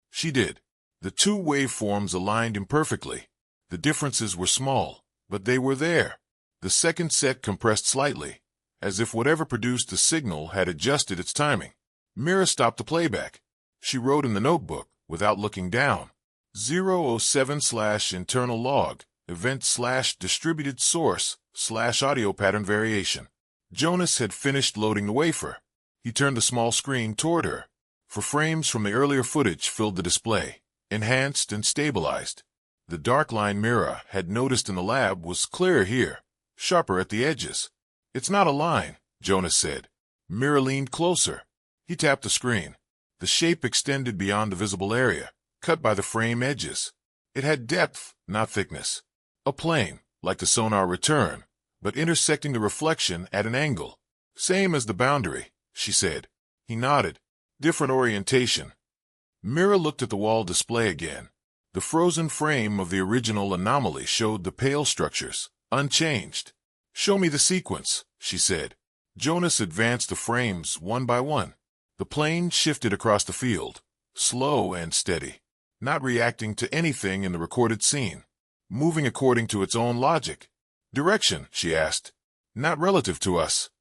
[SPEAKER 1] She did. The two waveforms aligned imperfectly. The differences were small, but they were there. The second set compressed slightly, as if whatever produced the signal had adjusted its timing. Mira stopped the playback. She wrote in the notebook, without looking down. 007/internal log, event/distributed source/audio pattern variation. Jonas had finished loading the wafer. He turned the small screen toward her. For frames from the earlier footage filled the display, enhanced and stabilized. The dark line Mira had noticed in the lab was clearer here, sharper at the edges. It's not a line, Jonas said. Mira leaned closer. He tapped the screen. The shape extended beyond the visible area, cut by the frame edges. It had depth, not thickness. A plane, like the sonar return, but intersecting the reflection at an angle. Same as the boundary, she said. He nodded. Different orientation. Mira looked at the wall display again. The frozen frame of the original anomaly showed the pale structures, unchanged. Show me the sequence, she said. Jonas advanced the frames one by one. The plane shifted across the field, slow and steady, not reacting to anything in the recorded scene, moving according to its own logic. Direction, she asked. Not relative to us,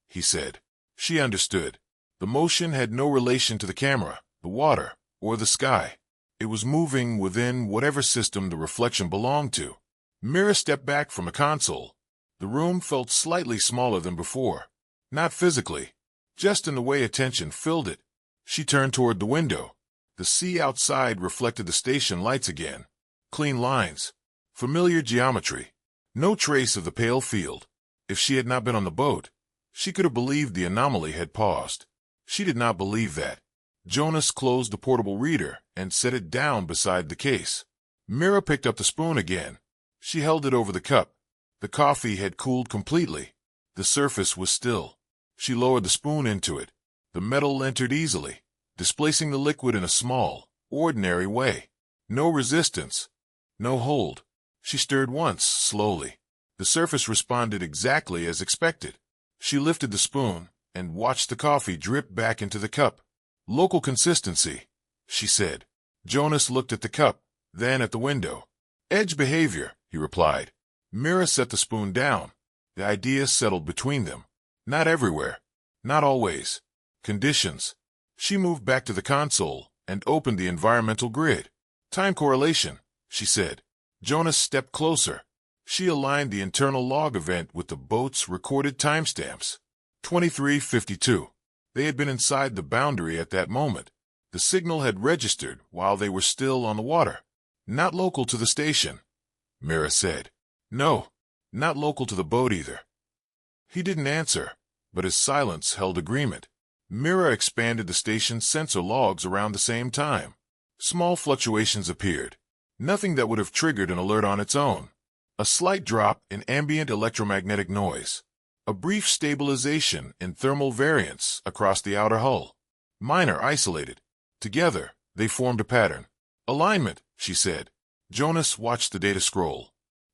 [SPEAKER 1] he said. She understood. The motion had no relation to the camera, the water, or the sky. It was moving within whatever system the reflection belonged to. Mira stepped back from the console. The room felt slightly smaller than before. Not physically, just in the way attention filled it. She turned toward the window. The sea outside reflected the station lights again. Clean lines. Familiar geometry. No trace of the pale field. If she had not been on the boat, she could have believed the anomaly had paused. She did not believe that. Jonas closed the portable reader and set it down beside the case. Mira picked up the spoon again. She held it over the cup. The coffee had cooled completely. The surface was still. She lowered the spoon into it. The metal entered easily, displacing the liquid in a small, ordinary way. No resistance. No hold. She stirred once, slowly. The surface responded exactly as expected. She lifted the spoon and watched the coffee drip back into the cup. Local consistency, she said. Jonas looked at the cup, then at the window. Edge behavior, he replied. Mira set the spoon down. The idea settled between them. Not everywhere. Not always. Conditions. She moved back to the console and opened the environmental grid. Time correlation, she said. Jonas stepped closer. She aligned the internal log event with the boat's recorded timestamps. 23:52. They had been inside the boundary at that moment. The signal had registered while they were still on the water. Not local to the station, Mira said. No, not local to the boat either. He didn't answer, but his silence held agreement. Mira expanded the station's sensor logs around the same time. Small fluctuations appeared. Nothing that would have triggered an alert on its own. A slight drop in ambient electromagnetic noise. A brief stabilization in thermal variance across the outer hull. Minor, isolated. Together, they formed a pattern. Alignment, she said. Jonas watched the data scroll.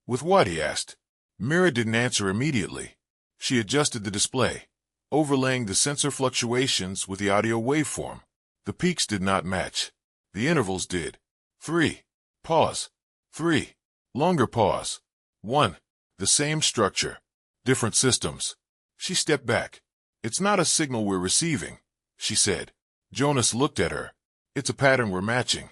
[SPEAKER 1] With what, he asked. Mira didn't answer immediately. She adjusted the display, overlaying the sensor fluctuations with the audio waveform. The peaks did not match. The intervals did. 3. Pause. 3. Longer pause. 1. The same structure. Different systems. She stepped back. It's not a signal we're receiving, she said. Jonas looked at her. It's a pattern we're matching.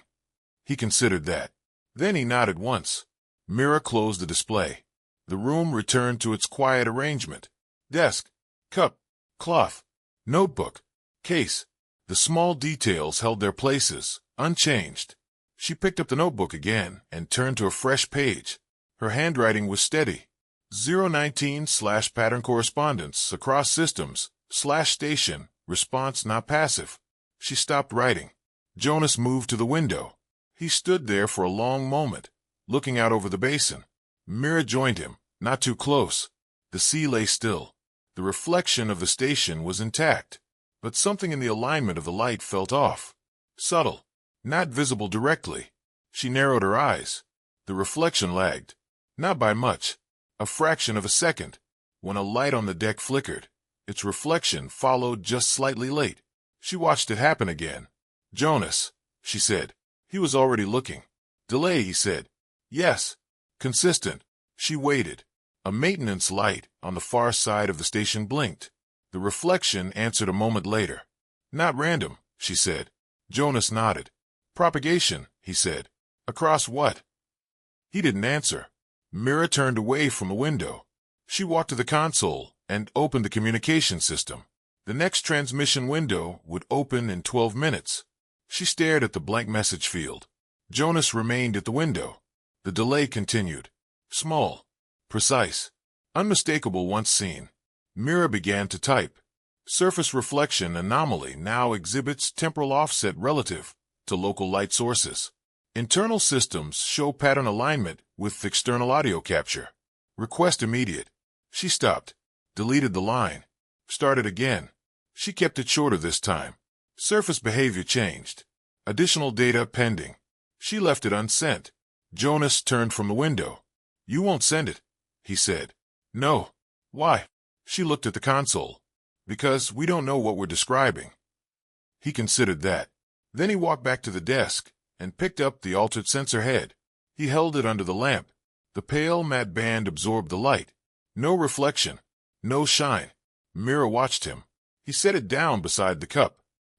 [SPEAKER 1] He considered that. Then he nodded once. Mira closed the display. The room returned to its quiet arrangement. Desk, cup, cloth, notebook, case. The small details held their places, unchanged. She picked up the notebook again and turned to a fresh page. Her handwriting was steady. 019/pattern correspondence across systems, /station, response not passive. She stopped writing. Jonas moved to the window. He stood there for a long moment, looking out over the basin. Mira joined him, not too close. The sea lay still. The reflection of the station was intact, but something in the alignment of the light felt off. Subtle, not visible directly. She narrowed her eyes. The reflection lagged. Not by much. A fraction of a second. When a light on the deck flickered, its reflection followed just slightly late. She watched it happen again. Jonas, she said. He was already looking. Delay, he said. Yes. Consistent. She waited. A maintenance light on the far side of the station blinked. The reflection answered a moment later. Not random, she said. Jonas nodded. Propagation, he said. Across what? He didn't answer. Mira turned away from the window. She walked to the console and opened the communication system. The next transmission window would open in 12 minutes. She stared at the blank message field. Jonas remained at the window. The delay continued. Small. Precise. Unmistakable once seen. Mira began to type. Surface reflection anomaly now exhibits temporal offset relative to local light sources. Internal systems show pattern alignment with external audio capture. Request immediate. She stopped. Deleted the line. Started again. She kept it shorter this time. Surface behavior changed. Additional data pending. She left it unsent. Jonas turned from the window. You won't send it, he said. No. Why? She looked at the console. Because we don't know what we're describing. He considered that. Then he walked back to the desk and picked up the altered sensor head. He held it under the lamp. The pale matte band absorbed the light. No reflection. No shine. Mira watched him. He set it down beside the cup.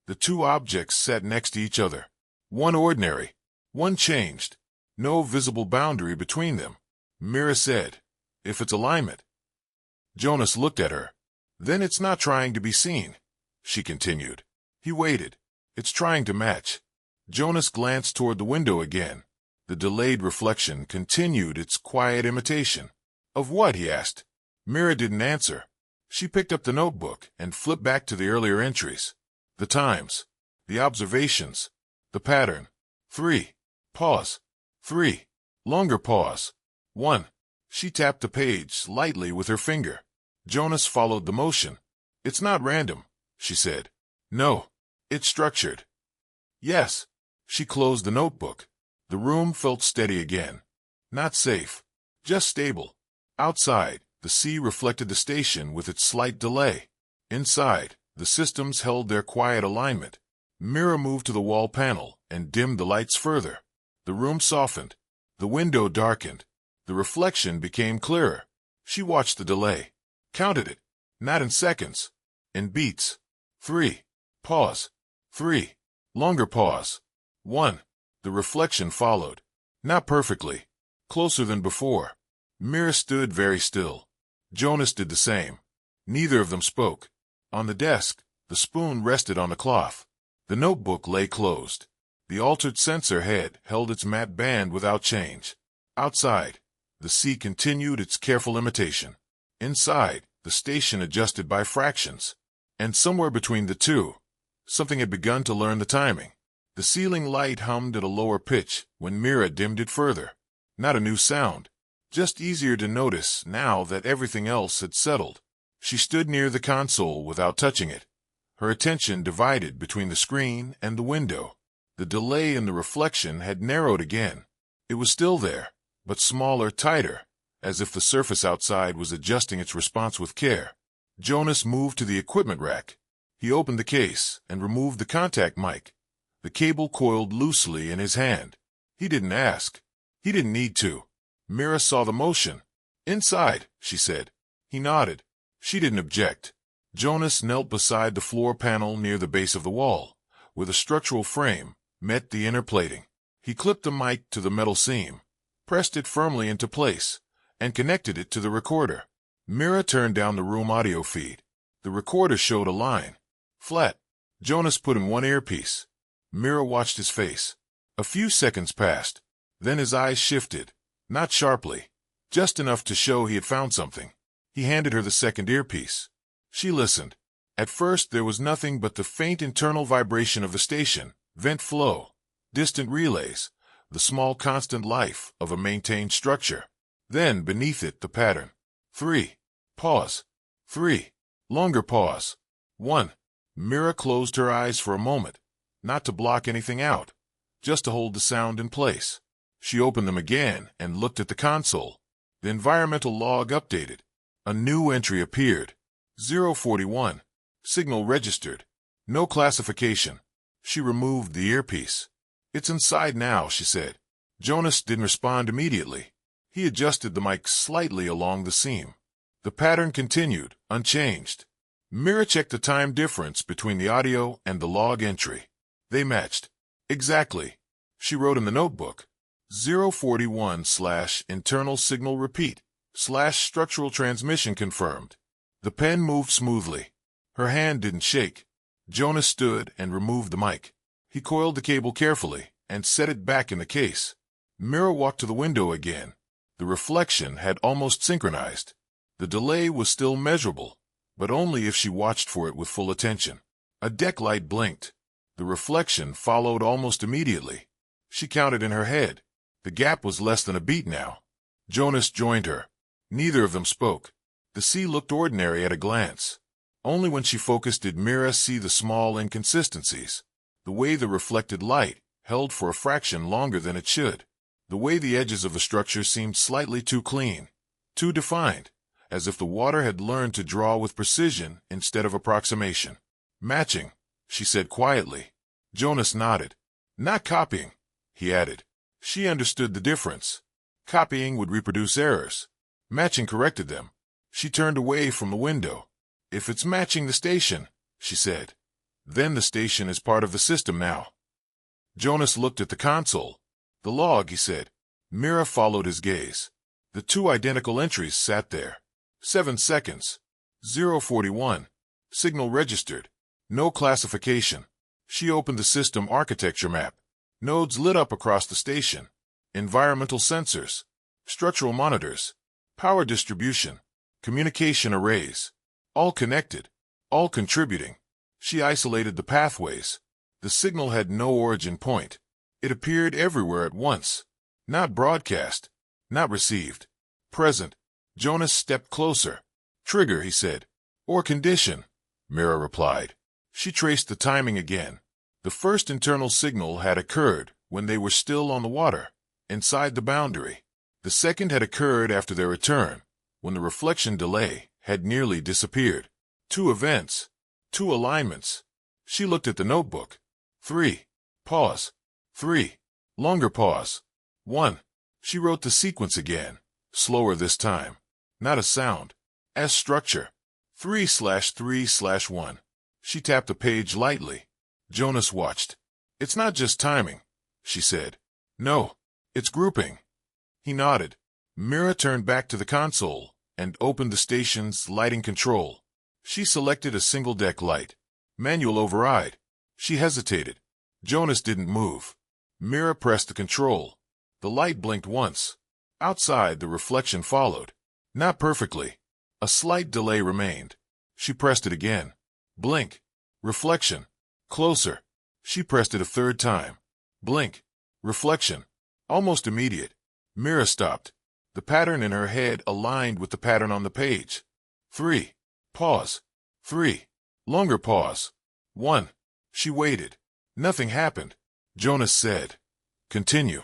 [SPEAKER 1] The two objects sat next to each other. One ordinary. One changed. No visible boundary between them. Mira said, if it's alignment. Jonas looked at her. Then it's not trying to be seen, she continued. He waited. It's trying to match. Jonas glanced toward the window again. The delayed reflection continued its quiet imitation. Of what, he asked. Mira didn't answer. She picked up the notebook and flipped back to the earlier entries. The times. The observations. The pattern. 3. Pause. 3. Longer pause. 1. She tapped the page lightly with her finger. Jonas followed the motion. It's not random, she said. No. It's structured. Yes. She closed the notebook. The room felt steady again. Not safe. Just stable. Outside, the sea reflected the station with its slight delay. Inside, the systems held their quiet alignment. Mira moved to the wall panel and dimmed the lights further. The room softened. The window darkened. The reflection became clearer. She watched the delay. Counted it. Not in seconds. In beats. 3. Pause. 3. Longer pause. 1. The reflection followed. Not perfectly. Closer than before. Mira stood very still. Jonas did the same. Neither of them spoke. On the desk, the spoon rested on the cloth. The notebook lay closed. The altered sensor head held its matte band without change. Outside, the sea continued its careful imitation. Inside, the station adjusted by fractions. And somewhere between the two, something had begun to learn the timing. The ceiling light hummed at a lower pitch when Mira dimmed it further. Not a new sound, just easier to notice now that everything else had settled. She stood near the console without touching it. Her attention divided between the screen and the window. The delay in the reflection had narrowed again. It was still there, but smaller, tighter, as if the surface outside was adjusting its response with care. Jonas moved to the equipment rack. He opened the case and removed the contact mic. The cable coiled loosely in his hand. He didn't ask. He didn't need to. Mira saw the motion. Inside, she said. He nodded. She didn't object. Jonas knelt beside the floor panel near the base of the wall, where the structural frame met the inner plating. He clipped the mic to the metal seam, pressed it firmly into place, and connected it to the recorder. Mira turned down the room audio feed. The recorder showed a line. Flat. Jonas put in one earpiece. Mira watched his face. A few seconds passed. Then his eyes shifted. Not sharply. Just enough to show he had found something. He handed her the second earpiece. She listened. At first there was nothing but the faint internal vibration of the station, vent flow, distant relays, the small constant life of a maintained structure. Then, beneath it, the pattern. 3. Pause. 3. Longer pause. 1. Mira closed her eyes for a moment, not to block anything out, just to hold the sound in place. She opened them again and looked at the console. The environmental log updated. A new entry appeared. 041. Signal registered. No classification. She removed the earpiece. It's inside now, she said. Jonas didn't respond immediately. He adjusted the mic slightly along the seam. The pattern continued, unchanged. Mira checked the time difference between the audio and the log entry. They matched. Exactly. She wrote in the notebook. 041/internal signal repeat/structural transmission confirmed. The pen moved smoothly. Her hand didn't shake. Jonas stood and removed the mic. He coiled the cable carefully and set it back in the case. Mira walked to the window again. The reflection had almost synchronized. The delay was still measurable, but only if she watched for it with full attention. A deck light blinked. The reflection followed almost immediately. She counted in her head. The gap was less than a beat now. Jonas joined her. Neither of them spoke. The sea looked ordinary at a glance. Only when she focused did Mira see the small inconsistencies. The way the reflected light held for a fraction longer than it should. The way the edges of the structure seemed slightly too clean, too defined, as if the water had learned to draw with precision instead of approximation. Matching, she said quietly. Jonas nodded. Not copying, he added. She understood the difference. Copying would reproduce errors. Matching corrected them. She turned away from the window. If it's matching the station, she said, then the station is part of the system now. Jonas looked at the console. The log, he said. Mira followed his gaze. The two identical entries sat there. 7 seconds. 041. Signal registered. No classification. She opened the system architecture map. Nodes lit up across the station. Environmental sensors. Structural monitors. Power distribution. Communication arrays. All connected. All contributing. She isolated the pathways. The signal had no origin point. It appeared everywhere at once. Not broadcast. Not received. Present. Jonas stepped closer. Trigger, he said. Or condition, Mira replied. She traced the timing again. The first internal signal had occurred when they were still on the water, inside the boundary. The second had occurred after their return, when the reflection delay had nearly disappeared. 2 events. 2 alignments. She looked at the notebook. 3. Pause. 3. Longer pause. 1. She wrote the sequence again, slower this time. Not a sound. As structure. 3/3/1. She tapped the page lightly. Jonas watched. It's not just timing, she said. No, it's grouping. He nodded. Mira turned back to the console and opened the station's lighting control. She selected a single deck light. Manual override. She hesitated. Jonas didn't move. Mira pressed the control. The light blinked once. Outside, the reflection followed. Not perfectly. A slight delay remained. She pressed it again. Blink. Reflection. Closer. She pressed it a third time. Blink. Reflection. Almost immediate. Mira stopped. The pattern in her head aligned with the pattern on the page. 3. Pause. 3. Longer pause. 1. She waited. Nothing happened. Jonas said, "Continue."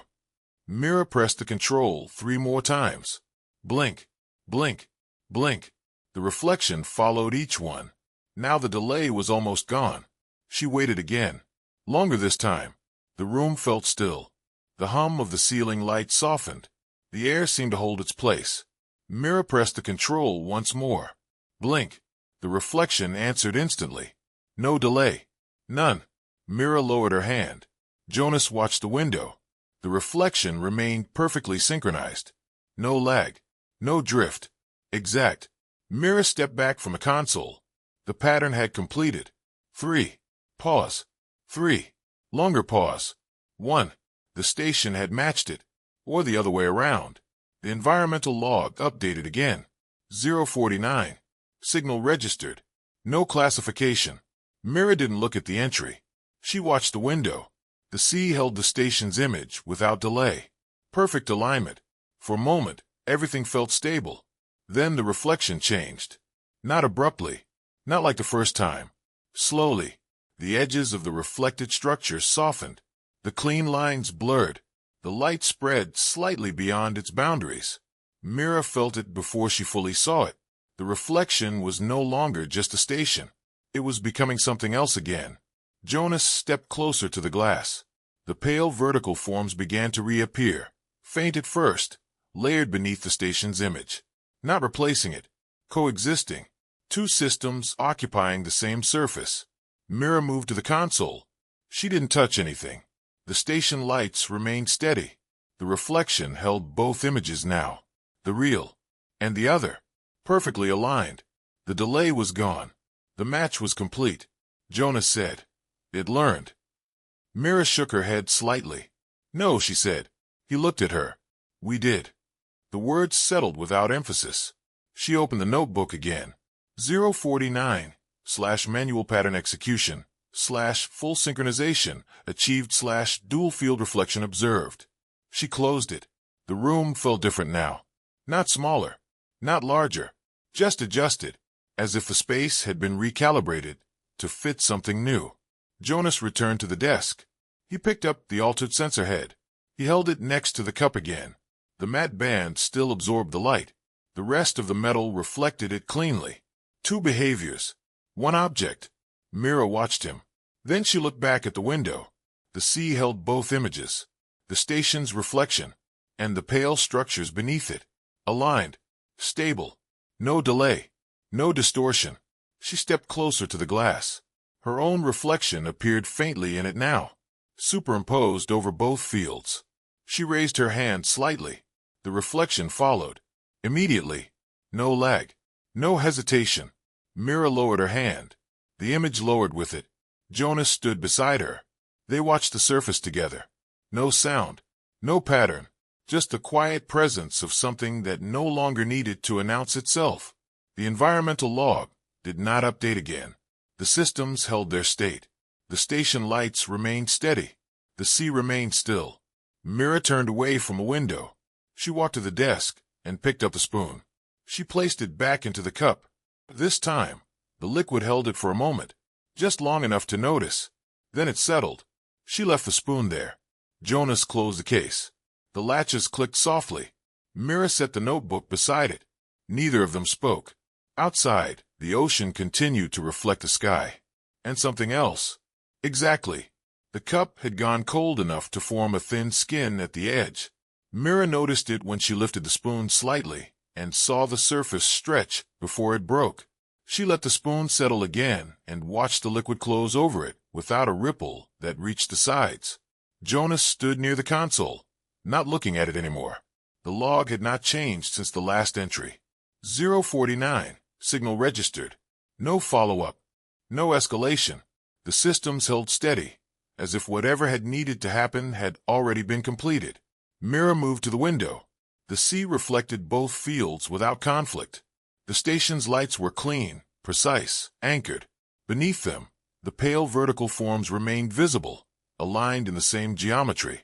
[SPEAKER 1] Mira pressed the control 3 more times. Blink. Blink. Blink. The reflection followed each one. Now the delay was almost gone. She waited again. Longer this time. The room felt still. The hum of the ceiling light softened. The air seemed to hold its place. Mira pressed the control once more. Blink. The reflection answered instantly. No delay. None. Mira lowered her hand. Jonas watched the window. The reflection remained perfectly synchronized. No lag. No drift. Exact. Mira stepped back from the console. The pattern had completed. 3. Pause. 3. Longer pause. 1. The station had matched it. Or the other way around. The environmental log updated again. 049. Signal registered. No classification. Mira didn't look at the entry. She watched the window. The sea held the station's image without delay. Perfect alignment. For a moment, everything felt stable. Then the reflection changed. Not abruptly. Not like the first time. Slowly. The edges of the reflected structure softened. The clean lines blurred. The light spread slightly beyond its boundaries. Mira felt it before she fully saw it. The reflection was no longer just a station. It was becoming something else again. Jonas stepped closer to the glass. The pale vertical forms began to reappear, faint at first, layered beneath the station's image. Not replacing it, coexisting. 2 systems occupying the same surface. Mira moved to the console. She didn't touch anything. The station lights remained steady. The reflection held both images now. The real and the other. Perfectly aligned. The delay was gone. The match was complete. Jonas said, "It learned." Mira shook her head slightly. "No," she said. He looked at her. "We did." The words settled without emphasis. She opened the notebook again. 049/manual pattern execution /full synchronization achieved /dual field reflection observed. She closed it. The room felt different now. Not smaller. Not larger. Just adjusted. As if the space had been recalibrated to fit something new. Jonas returned to the desk. He picked up the altered sensor head. He held it next to the cup again. The matte band still absorbed the light. The rest of the metal reflected it cleanly. 2 behaviors. 1 object. Mira watched him. Then she looked back at the window. The sea held both images. The station's reflection. And the pale structures beneath it. Aligned. Stable. No delay. No distortion. She stepped closer to the glass. Her own reflection appeared faintly in it now. Superimposed over both fields. She raised her hand slightly. The reflection followed. Immediately. No lag. No hesitation. Mira lowered her hand. The image lowered with it. Jonas stood beside her. They watched the surface together. No sound. No pattern. Just the quiet presence of something that no longer needed to announce itself. The environmental log did not update again. The systems held their state. The station lights remained steady. The sea remained still. Mira turned away from a window. She walked to the desk and picked up the spoon. She placed it back into the cup. This time, the liquid held it for a moment, just long enough to notice. Then it settled. She left the spoon there. Jonas closed the case. The latches clicked softly. Mira set the notebook beside it. Neither of them spoke. Outside, the ocean continued to reflect the sky. And something else. Exactly. The cup had gone cold enough to form a thin skin at the edge. Mira noticed it when she lifted the spoon slightly and saw the surface stretch before it broke. She let the spoon settle again and watched the liquid close over it without a ripple that reached the sides. Jonas stood near the console, not looking at it anymore. The log had not changed since the last entry. 049, signal registered. No follow-up. No escalation. The systems held steady, as if whatever had needed to happen had already been completed. Mira moved to the window. The sea reflected both fields without conflict. The station's lights were clean, precise, anchored. Beneath them, the pale vertical forms remained visible, aligned in the same geometry,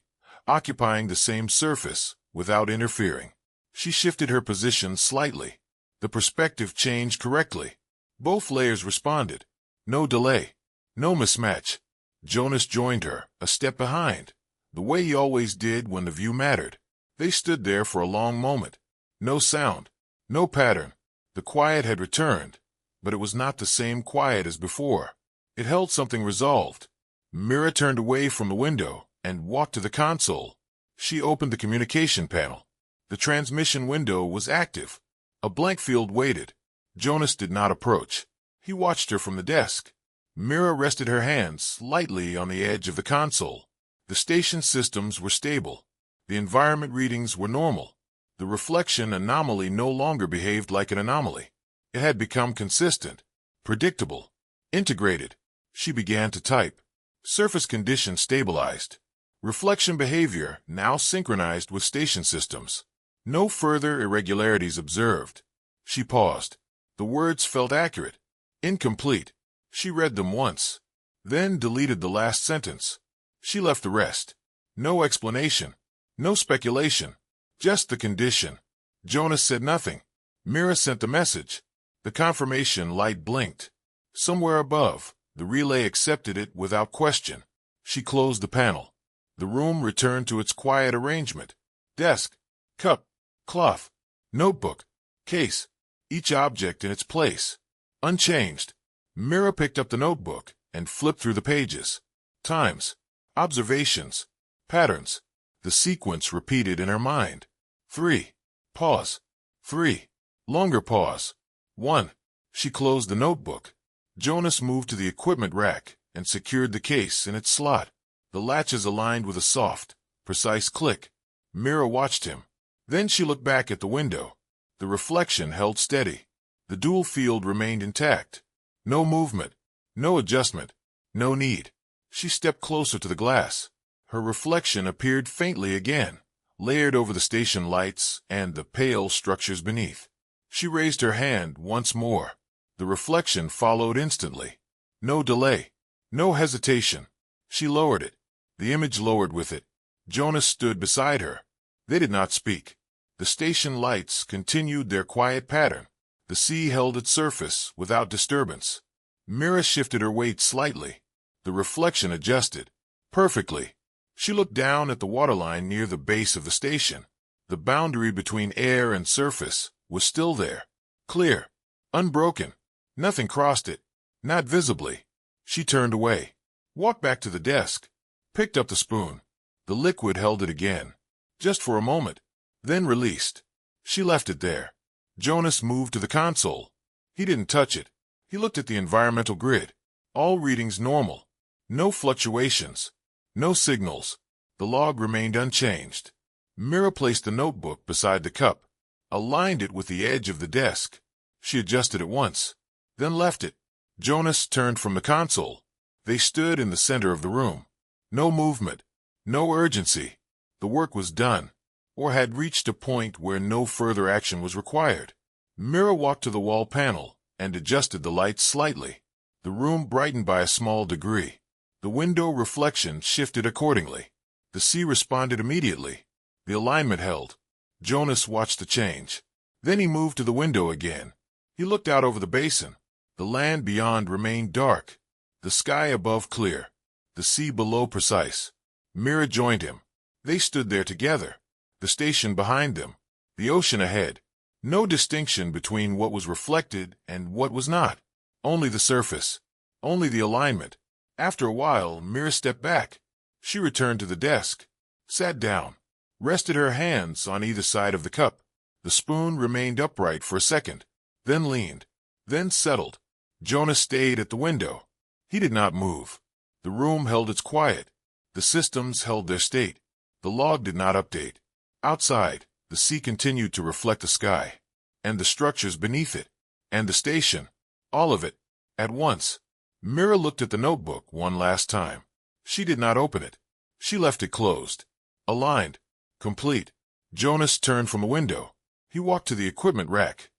[SPEAKER 1] occupying the same surface without interfering. She shifted her position slightly. The perspective changed correctly. Both layers responded. No delay. No mismatch. Jonas joined her, a step behind, the way he always did when the view mattered. They stood there for a long moment. No sound. No pattern. The quiet had returned, but it was not the same quiet as before. It held something resolved. Mira turned away from the window and walked to the console. She opened the communication panel. The transmission window was active. A blank field waited. Jonas did not approach. He watched her from the desk. Mira rested her hands lightly on the edge of the console. The station systems were stable. The environment readings were normal. The reflection anomaly no longer behaved like an anomaly. It had become consistent, predictable, integrated. She began to type. Surface conditions stabilized. Reflection behavior now synchronized with station systems. No further irregularities observed. She paused. The words felt accurate. Incomplete. She read them once, then deleted the last sentence. She left the rest. No explanation. No speculation. Just the condition. Jonas said nothing. Mira sent the message. The confirmation light blinked. Somewhere above, the relay accepted it without question. She closed the panel. The room returned to its quiet arrangement. Desk, cup, cloth, notebook, case, each object in its place. Unchanged. Mira picked up the notebook and flipped through the pages. Times, observations, patterns. The sequence repeated in her mind. 3. Pause. 3. Longer pause. 1. She closed the notebook. Jonas moved to the equipment rack and secured the case in its slot. The latches aligned with a soft, precise click. Mira watched him. Then she looked back at the window. The reflection held steady. The dual field remained intact. No movement. No adjustment. No need. She stepped closer to the glass. Her reflection appeared faintly again, layered over the station lights and the pale structures beneath. She raised her hand once more. The reflection followed instantly. No delay. No hesitation. She lowered it. The image lowered with it. Jonas stood beside her. They did not speak. The station lights continued their quiet pattern. The sea held its surface without disturbance. Mira shifted her weight slightly. The reflection adjusted. Perfectly. She looked down at the waterline near the base of the station. The boundary between air and surface was still there. Clear. Unbroken. Nothing crossed it. Not visibly. She turned away. Walked back to the desk. Picked up the spoon. The liquid held it again. Just for a moment. Then released. She left it there. Jonas moved to the console. He didn't touch it. He looked at the environmental grid. All readings normal. No fluctuations. No signals. The log remained unchanged. Mira placed the notebook beside the cup, aligned it with the edge of the desk. She adjusted it once, then left it. Jonas turned from the console. They stood in the center of the room. No movement. No urgency. The work was done, or had reached a point where no further action was required. Mira walked to the wall panel and adjusted the lights slightly. The room brightened by a small degree. The window reflection shifted accordingly. The sea responded immediately. The alignment held. Jonas watched the change. Then he moved to the window again. He looked out over the basin. The land beyond remained dark. The sky above clear. The sea below precise. Mira joined him. They stood there together. The station behind them. The ocean ahead. No distinction between what was reflected and what was not. Only the surface. Only the alignment. After a while, Mira stepped back. She returned to the desk, sat down, rested her hands on either side of the cup. The spoon remained upright for a second, then leaned. then settled. Jonas stayed at the window. He did not move. The room held its quiet. The systems held their state. The log did not update. Outside, the sea continued to reflect the sky, and the structures beneath it, and the station, all of it, at once. Mira looked at the notebook one last time. She did not open it. She left it closed, aligned, complete. Jonas turned from a window. He walked to the equipment rack,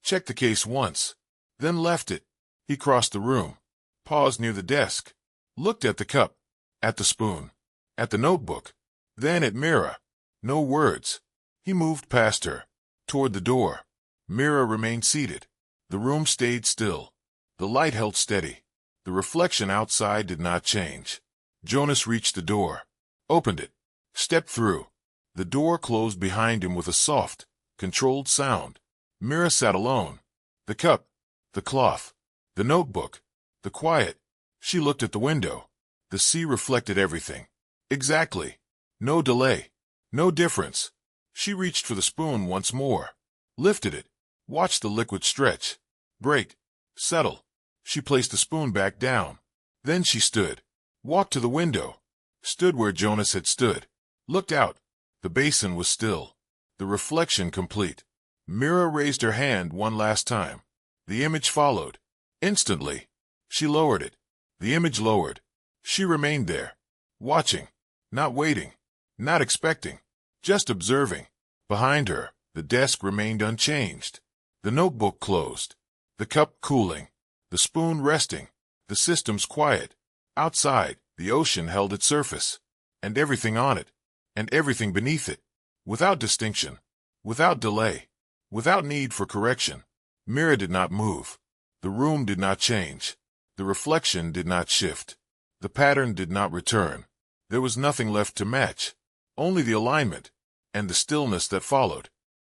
[SPEAKER 1] checked the case once, then left it. He crossed the room, paused near the desk, looked at the cup, at the spoon, at the notebook, then at Mira. No words. He moved past her, toward the door. Mira remained seated. The room stayed still. The light held steady. The reflection outside did not change. Jonas reached the door, opened it, stepped through. The door closed behind him with a soft, controlled sound. Mira sat alone. The cup, the cloth, the notebook, the quiet. She looked at the window. The sea reflected everything. Exactly. No delay. No difference. She reached for the spoon once more, lifted it, watched the liquid stretch, break, settle. She placed the spoon back down. Then she stood, walked to the window, stood where Jonas had stood, looked out. The basin was still, the reflection complete. Mira raised her hand one last time. The image followed. Instantly, she lowered it. The image lowered. She remained there, watching, not waiting, not expecting, just observing. Behind her, the desk remained unchanged. The notebook closed. The cup cooling. The spoon resting. The systems quiet. Outside, the ocean held its surface, and everything on it, and everything beneath it, without distinction, without delay, without need for correction. Mira did not move. The room did not change. The reflection did not shift. The pattern did not return. There was nothing left to match, only the alignment, and the stillness that followed.